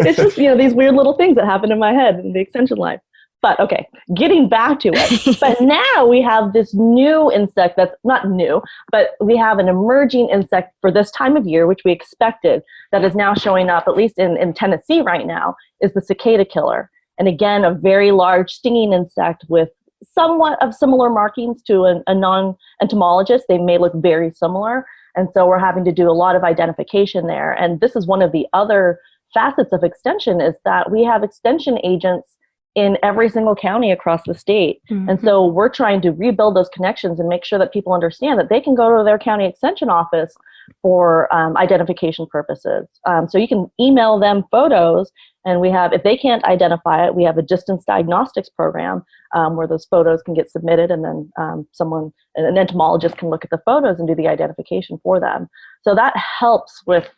It's just, these weird little things that happen in my head in the extension line. But okay, getting back to it. But now we have this new insect that's not new, but we have an emerging insect for this time of year, which we expected, that is now showing up, at least in Tennessee right now, is the cicada killer. And again, a very large stinging insect with somewhat of similar markings to a non-entomologist. They may look very similar. And so we're having to do a lot of identification there. And this is one of the other facets of extension, is that we have extension agents in every single county across the state. Mm-hmm. And so we're trying to rebuild those connections and make sure that people understand that they can go to their county extension office for identification purposes. So you can email them photos, and we have, if they can't identify it, we have a distance diagnostics program where those photos can get submitted, and then an entomologist can look at the photos and do the identification for them. So that helps with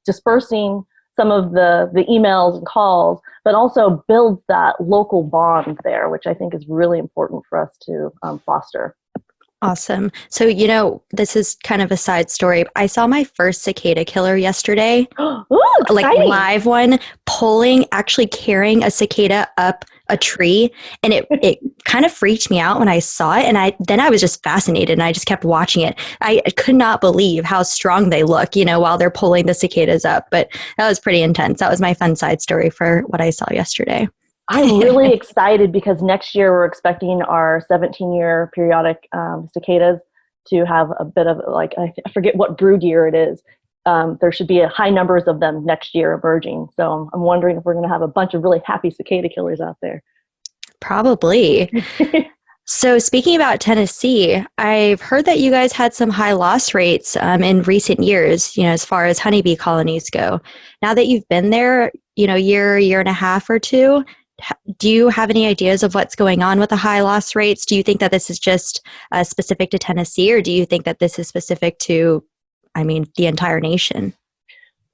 dispersing some of the emails and calls, but also builds that local bond there, which I think is really important for us to foster. Awesome. So, this is kind of a side story. I saw my first cicada killer yesterday, like live one, actually carrying a cicada up a tree. And it kind of freaked me out when I saw it. And then I was just fascinated, and I just kept watching it. I could not believe how strong they look, while they're pulling the cicadas up. But that was pretty intense. That was my fun side story for what I saw yesterday. I'm really excited because next year we're expecting our 17-year periodic cicadas to have a bit of, like, I forget what brood year it is. There should be high numbers of them next year emerging. So I'm wondering if we're going to have a bunch of really happy cicada killers out there. Probably. So speaking about Tennessee, I've heard that you guys had some high loss rates in recent years, as far as honeybee colonies go. Now that you've been there, year and a half or two, do you have any ideas of what's going on with the high loss rates? Do you think that this is just specific to Tennessee, or do you think that this is specific to, the entire nation?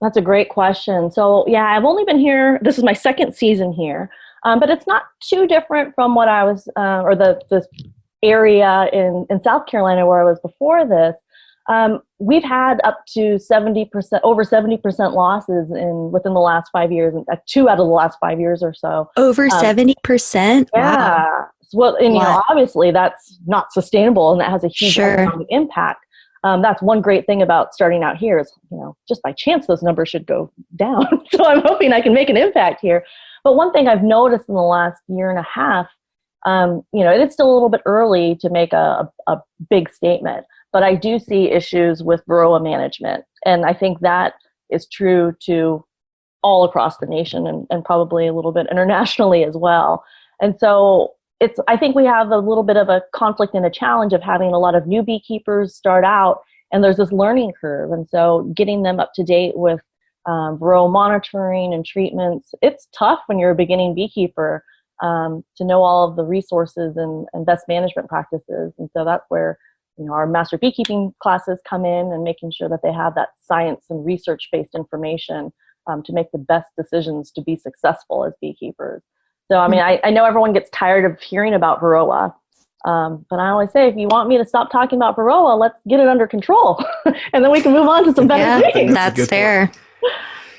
That's a great question. So yeah, I've only been here, this is my second season here, but it's not too different from what I was, or this area in South Carolina where I was before this. We've had up to 70%, over 70% losses within the last 5 years, 2 out of the last 5 years or so. Over 70%? Yeah. Wow. Well, and obviously that's not sustainable, and that has a huge economic impact. That's one great thing about starting out here is, just by chance those numbers should go down. So I'm hoping I can make an impact here. But one thing I've noticed in the last year and a half, it is still a little bit early to make a big statement, but I do see issues with varroa management. And I think that is true to all across the nation and probably a little bit internationally as well. And so I think we have a little bit of a conflict and a challenge of having a lot of new beekeepers start out, and there's this learning curve. And so getting them up to date with varroa monitoring and treatments, it's tough when you're a beginning beekeeper to know all of the resources and best management practices. And so that's where our master beekeeping classes come in, and making sure that they have that science and research-based information to make the best decisions to be successful as beekeepers. So, I know everyone gets tired of hearing about varroa, but I always say, if you want me to stop talking about varroa, let's get it under control, and then we can move on to some better things. That's fair.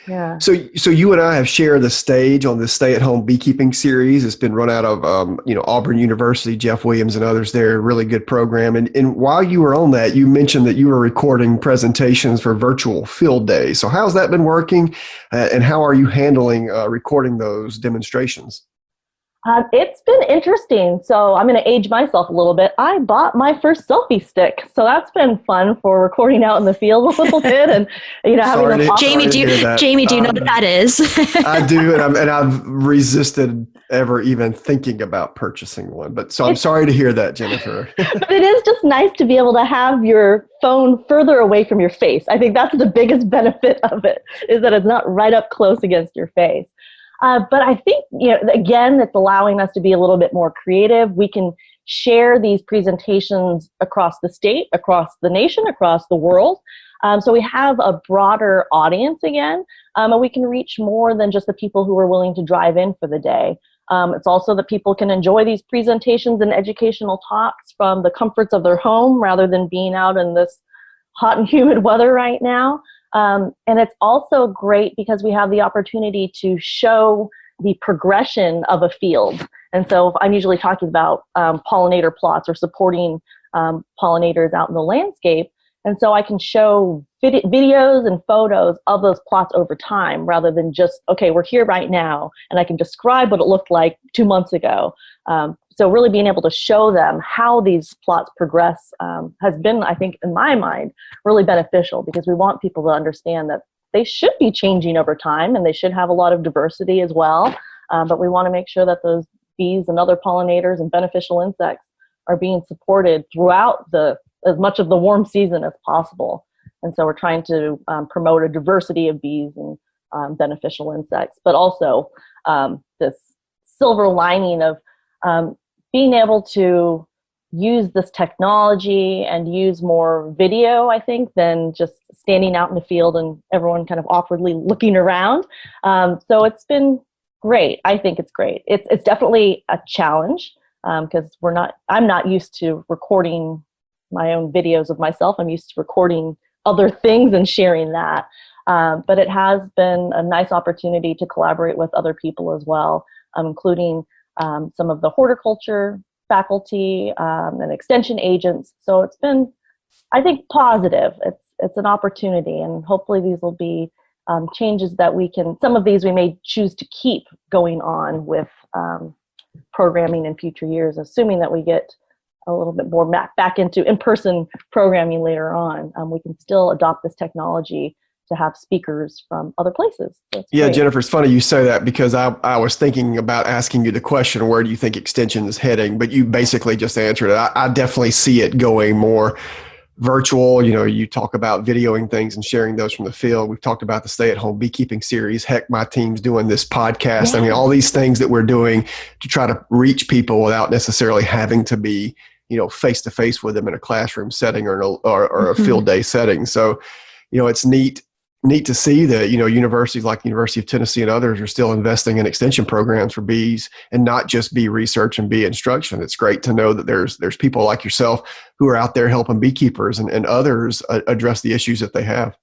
Yeah. So you and I have shared the stage on this stay-at-home beekeeping series. It's been run out of, Auburn University, Jeff Williams and others there, really good program. And while you were on that, you mentioned that you were recording presentations for virtual field days. So how's that been working? And how are you handling recording those demonstrations? It's been interesting. So I'm going to age myself a little bit. I bought my first selfie stick, so that's been fun for recording out in the field a little bit, and having them. Jamie, do you know what that is? I do, and I've resisted ever even thinking about purchasing one. But so I'm sorry to hear that, Jennifer. But it is just nice to be able to have your phone further away from your face. I think that's the biggest benefit of it, is that it's not right up close against your face. But I think, again, it's allowing us to be a little bit more creative. We can share these presentations across the state, across the nation, across the world. So we have a broader audience again, and we can reach more than just the people who are willing to drive in for the day. It's also that people can enjoy these presentations and educational talks from the comforts of their home rather than being out in this hot and humid weather right now. And it's also great because we have the opportunity to show the progression of a field. And so I'm usually talking about pollinator plots or supporting pollinators out in the landscape. And so I can show videos and photos of those plots over time rather than just, okay, we're here right now, and I can describe what it looked like 2 months ago. So really being able to show them how these plots progress has been, I think, in my mind, really beneficial, because we want people to understand that they should be changing over time and they should have a lot of diversity as well. But we want to make sure that those bees and other pollinators and beneficial insects are being supported throughout as much of the warm season as possible. And so we're trying to promote a diversity of bees and beneficial insects, but also this silver lining of being able to use this technology and use more video, I think, than just standing out in the field and everyone kind of awkwardly looking around. So it's been great. I think it's great. It's definitely a challenge because I'm not used to recording my own videos of myself. I'm used to recording other things and sharing that. But it has been a nice opportunity to collaborate with other people as well, including some of the horticulture faculty and extension agents. So it's been, I think, positive. It's an opportunity, and hopefully these will be changes that some of these we may choose to keep going on with programming in future years, assuming that we get a little bit more back into in-person programming later on. We can still adopt this technology to have speakers from other places. Yeah, great. Jennifer, it's funny you say that, because I was thinking about asking you the question, where do you think extension is heading? But you basically just answered it. I definitely see it going more virtual. You talk about videoing things and sharing those from the field. We've talked about the stay-at-home beekeeping series. Heck, my team's doing this podcast. Yeah. I mean, all these things that we're doing to try to reach people without necessarily having to be, face-to-face with them in a classroom setting or a field day setting. So, it's neat to see that, universities like the University of Tennessee and others are still investing in extension programs for bees, and not just bee research and bee instruction. It's great to know that there's people like yourself who are out there helping beekeepers and others address the issues that they have.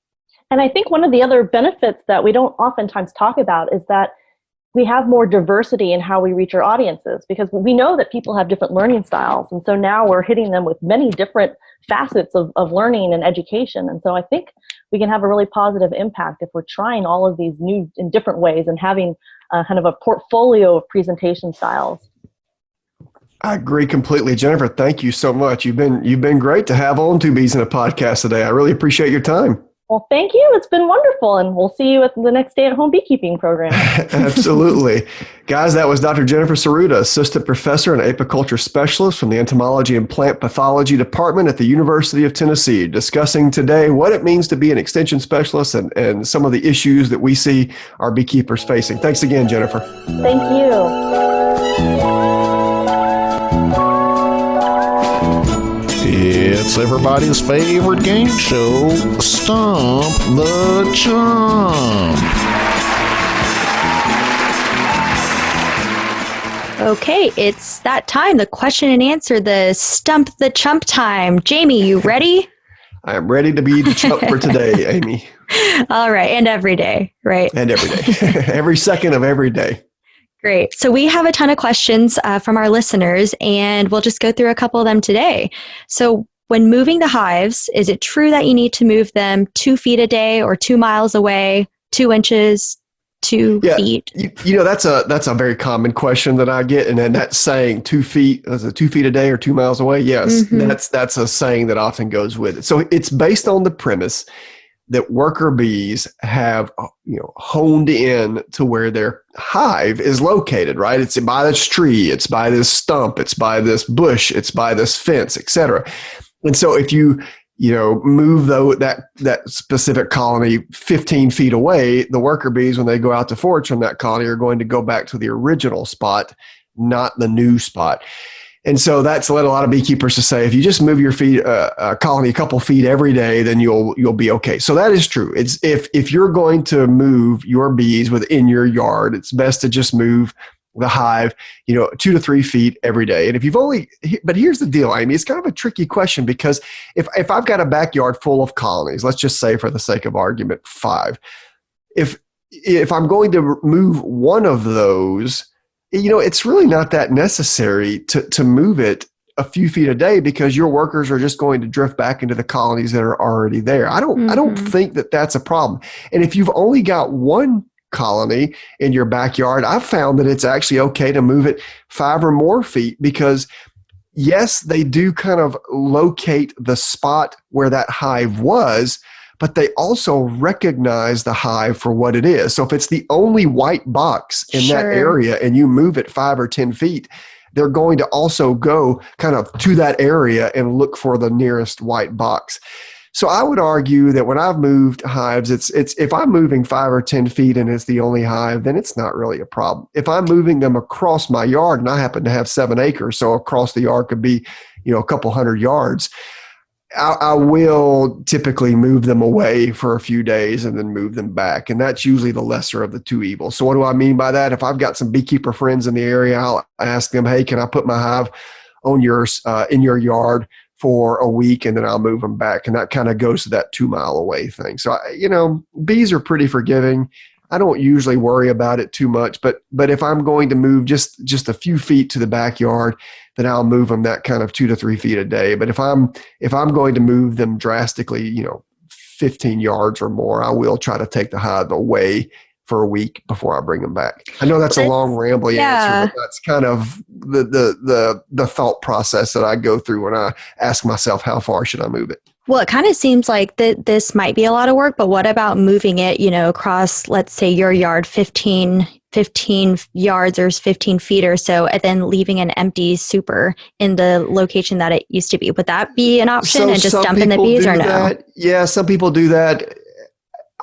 And I think one of the other benefits that we don't oftentimes talk about is that we have more diversity in how we reach our audiences, because we know that people have different learning styles. And so now we're hitting them with many different facets of learning and education. And so I think we can have a really positive impact if we're trying all of these new in different ways and having kind of a portfolio of presentation styles. I agree completely. Jennifer, thank you so much. You've been great to have on Two Bees in a Podcast today. I really appreciate your time. Well, thank you. It's been wonderful, and we'll see you at the next stay-at-home beekeeping program. Absolutely. Guys, that was Dr. Jennifer Tsuruda, Assistant Professor and Apiculture Specialist from the Entomology and Plant Pathology Department at the University of Tennessee, discussing today what it means to be an extension specialist and some of the issues that we see our beekeepers facing. Thanks again, Jennifer. Thank you. It's everybody's favorite game show, Stump the Chump. Okay, it's that time, the question and answer, the Stump the Chump time. Jamie, you ready? I am ready to be the chump for today, Amy. All right. And every day, right? And every day, every second of every day. Great. So we have a ton of questions from our listeners, and we'll just go through a couple of them today. So when moving the hives, is it true that you need to move them 2 feet a day or 2 miles away, 2 inches, 2 feet? That's a very common question that I get. And then that saying 2 feet, is it 2 feet a day or 2 miles away? Yes, that's a saying that often goes with it. So it's based on the premise that worker bees have, honed in to where their hive is located, right? It's by this tree, it's by this stump, it's by this bush, it's by this fence, etc. And so if you move that specific colony 15 feet away, the worker bees, when they go out to forage from that colony, are going to go back to the original spot, not the new spot. And so that's led a lot of beekeepers to say, if you just move your colony a couple feet every day, then you'll be okay. So that is true. It's if you're going to move your bees within your yard, it's best to just move the hive, 2 to 3 feet every day. And but here's the deal, Amy, it's kind of a tricky question, because if I've got a backyard full of colonies, let's just say for the sake of argument, 5, if I'm going to move one of those, it's really not that necessary to move it a few feet a day, because your workers are just going to drift back into the colonies that are already there. I don't think that that's a problem. And if you've only got one colony in your backyard, I've found that it's actually okay to move it 5 or more feet, because yes, they do kind of locate the spot where that hive was, but they also recognize the hive for what it is. So if it's the only white box in that area and you move it 5 or 10 feet, they're going to also go kind of to that area and look for the nearest white box. So I would argue that when I've moved hives, it's if I'm moving 5 or 10 feet and it's the only hive, then it's not really a problem. If I'm moving them across my yard, and I happen to have 7 acres, so across the yard could be, a couple hundred yards, I will typically move them away for a few days and then move them back. And that's usually the lesser of the two evils. So what do I mean by that? If I've got some beekeeper friends in the area, I'll ask them, hey, can I put my hive on yours in your yard for a week, and then I'll move them back. And that kind of goes to that 2 mile away thing. So, bees are pretty forgiving. I don't usually worry about it too much, but if I'm going to move just a few feet to the backyard, then I'll move them that kind of 2 to 3 feet a day. But if I'm going to move them drastically, 15 yards or more, I will try to take the hive away for a week before I bring them back. I know that's a long, rambling answer, but that's kind of the thought process that I go through when I ask myself, how far should I move it? Well, it kind of seems like this might be a lot of work, but what about moving it, across, let's say, your yard 15 yards or 15 feet or so, and then leaving an empty super in the location that it used to be? Would that be an option, and just dumping the bees, or no? That. Yeah, some people do that.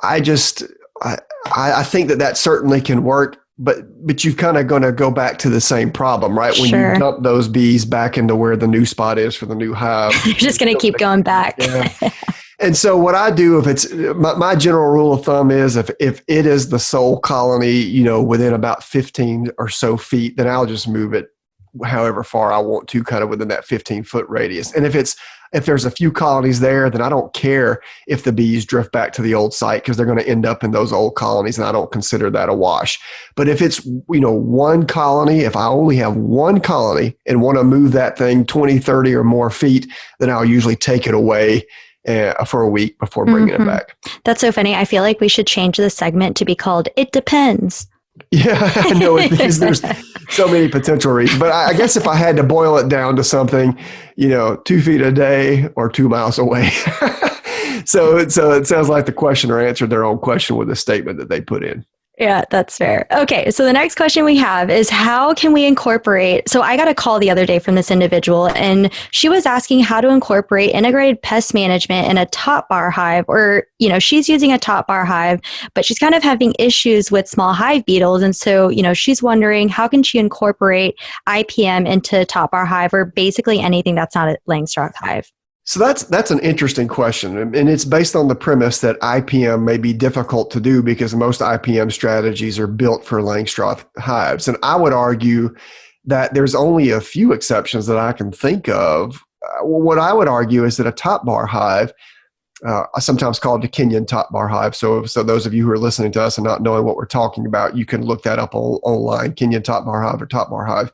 I think that certainly can work, but you're kind of going to go back to the same problem, right? When you dump those bees back into where the new spot is for the new hive. You're just going to keep going back. Yeah. And so what I do, if it's my general rule of thumb is if it is the sole colony, within about 15 or so feet, then I'll just move it however far I want to, kind of within that 15-foot radius. And if there's a few colonies there, then I don't care if the bees drift back to the old site, because they're going to end up in those old colonies, and I don't consider that a wash. But if it's, one colony, if I only have one colony and want to move that thing 20, 30 or more feet, then I'll usually take it away for a week before bringing it back. That's so funny. I feel like we should change the segment to be called It Depends. Yeah, I know it is. There's so many potential reasons. But I guess if I had to boil it down to something, 2 feet a day or 2 miles away. So it sounds like the questioner answered their own question with a statement that they put in. Yeah, that's fair. Okay, so the next question we have is, how can we incorporate, so I got a call the other day from this individual, and she was asking how to incorporate integrated pest management in a top bar hive, or, she's using a top bar hive, but she's kind of having issues with small hive beetles. And so, she's wondering, how can she incorporate IPM into top bar hive, or basically anything that's not a Langstroth hive? So that's an interesting question, and it's based on the premise that IPM may be difficult to do because most IPM strategies are built for Langstroth hives. And I would argue that there's only a few exceptions that I can think of. What I would argue is that a top bar hive sometimes called the Kenyan top bar hive. So those of you who are listening to us and not knowing what we're talking about, you can look that up online, Kenyan top bar hive or top bar hive.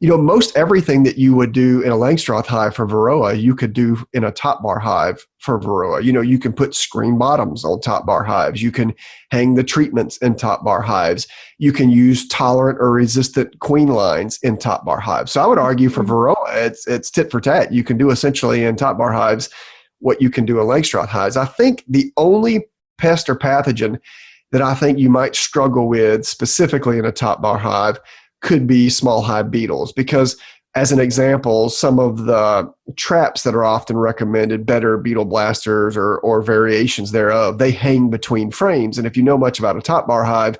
Most everything that you would do in a Langstroth hive for Varroa, you could do in a top bar hive for Varroa. You can put screen bottoms on top bar hives. You can hang the treatments in top bar hives. You can use tolerant or resistant queen lines in top bar hives. So I would argue for Varroa, it's tit for tat. You can do essentially in top bar hives what you can do in Langstroth hives. I think the only pest or pathogen that I think you might struggle with specifically in a top bar hive could be small hive beetles, because as an example, some of the traps that are often recommended, better beetle blasters or variations thereof, they hang between frames. And if you know much about a top bar hive,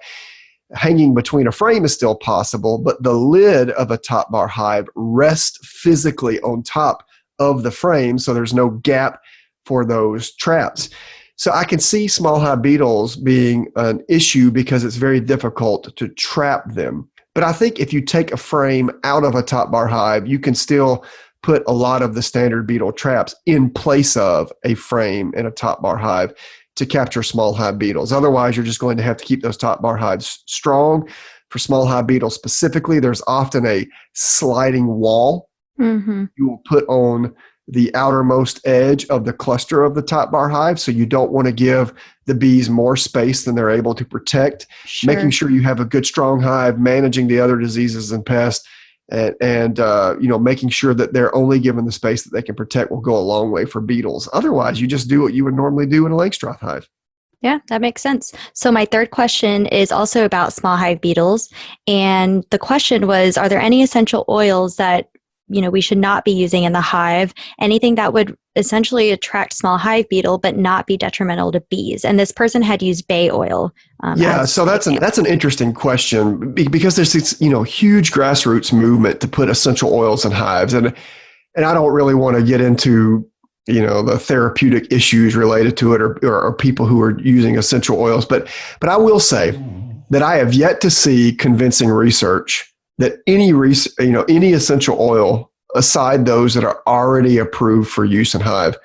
hanging between a frame is still possible, but the lid of a top bar hive rests physically on top of the frame, so there's no gap for those traps. So I can see small hive beetles being an issue because it's very difficult to trap them. But I think if you take a frame out of a top bar hive, you can still put a lot of the standard beetle traps in place of a frame in a top bar hive to capture small hive beetles. Otherwise, you're just going to have to keep those top bar hives strong. For small hive beetles specifically, there's often a sliding wall you will put on the outermost edge of the cluster of the top bar hive. So you don't want to give the bees more space than they're able to protect. Sure. Making sure you have a good, strong hive, managing the other diseases and pests, and making sure that they're only given the space that they can protect will go a long way for beetles. Otherwise, you just do what you would normally do in a Langstroth hive. Yeah, that makes sense. So my third question is also about small hive beetles. And the question was, are there any essential oils that we should not be using in the hive, anything that would essentially attract small hive beetle but not be detrimental to bees? And this person had used bay oil. So that's an interesting question, because there's this huge grassroots movement to put essential oils in hives, and I don't really want to get into the therapeutic issues related to it or people who are using essential oils, but I will say that I have yet to see convincing research that any essential oil, aside those that are already approved for use in hive,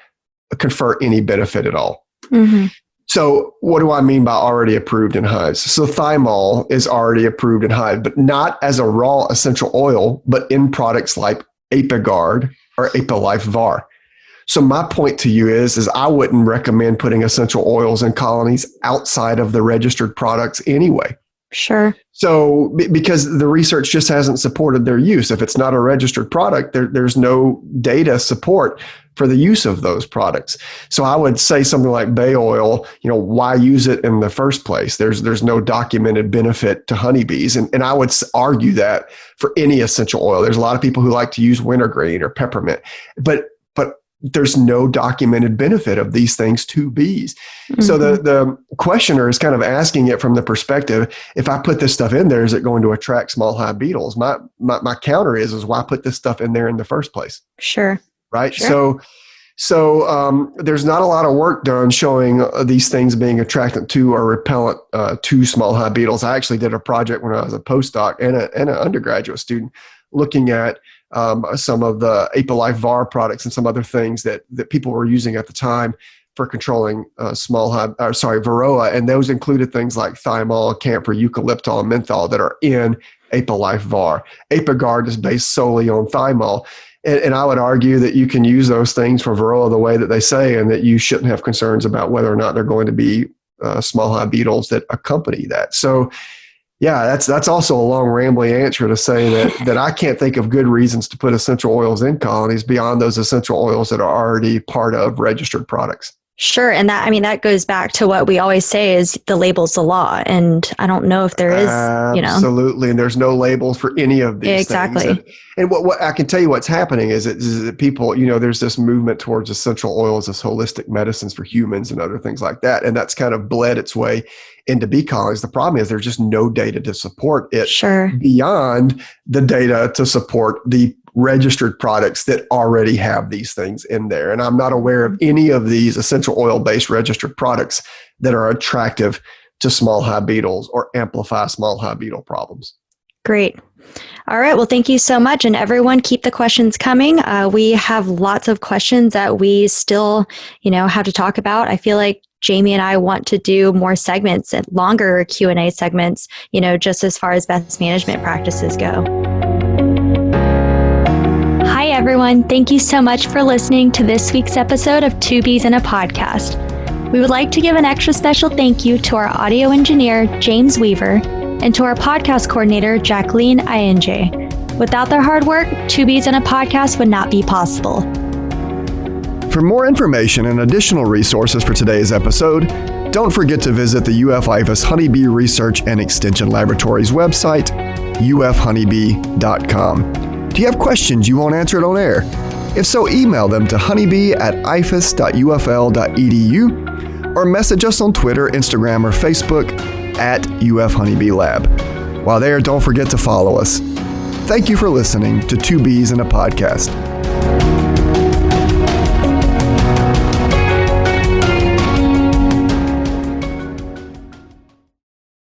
confer any benefit at all. So what do I mean by already approved in hives? So thymol is already approved in hive, but not as a raw essential oil, but in products like Apiguard or Apilife Var. So my point to you is I wouldn't recommend putting essential oils in colonies outside of the registered products anyway. Sure. So because the research just hasn't supported their use. If it's not a registered product, there's no data support for the use of those products. So I would say something like bay oil, why use it in the first place? There's no documented benefit to honeybees. And I would argue that for any essential oil. There's a lot of people who like to use wintergreen or peppermint, but there's no documented benefit of these things to bees. So the questioner is kind of asking it from the perspective, if I put this stuff in there, is it going to attract small hive beetles? My counter is why put this stuff in there in the first place? Sure. Right. Sure. So there's not a lot of work done showing these things being attractant to or repellent to small hive beetles. I actually did a project when I was a postdoc and an undergraduate student looking at some of the Apilife Var products and some other things that people were using at the time for controlling Varroa, and those included things like thymol, camphor, eucalyptol, and menthol that are in Apilife Var. Apiguard is based solely on thymol, and I would argue that you can use those things for Varroa the way that they say, and that you shouldn't have concerns about whether or not they're going to be small hive beetles that accompany that. So yeah, that's also a long rambling answer to say that I can't think of good reasons to put essential oils in colonies beyond those essential oils that are already part of registered products. Sure. And that goes back to what we always say is the label's the law. And I don't know if there is, Absolutely. And there's no labels for any of these exactly. things. And what I can tell you what's happening is that people, there's this movement towards essential oils as holistic medicines for humans and other things like that. And that's kind of bled its way into bee colonies. The problem is there's just no data to support it beyond the data to support the registered products that already have these things in there. And I'm not aware of any of these essential oil-based registered products that are attractive to small hive beetles or amplify small hive beetle problems. Great. All right. Well, thank you so much. And everyone, keep the questions coming. We have lots of questions that we still, have to talk about. I feel like Jamie and I want to do more segments and longer Q&A segments, just as far as best management practices go. Hi, everyone. Thank you so much for listening to this week's episode of Two Bees in a Podcast. We would like to give an extra special thank you to our audio engineer, James Weaver, and to our podcast coordinator, Jacqueline Ianj. Without their hard work, Two Bees in a Podcast would not be possible. For more information and additional resources for today's episode, don't forget to visit the UF-IFAS Honeybee Research and Extension Laboratory's website, ufhoneybee.com. Do you have questions you want answered on air? If so, email them to honeybee@ifas.ufl.edu or message us on Twitter, Instagram, or Facebook at UF Honeybee Lab. While there, don't forget to follow us. Thank you for listening to Two Bees in a Podcast.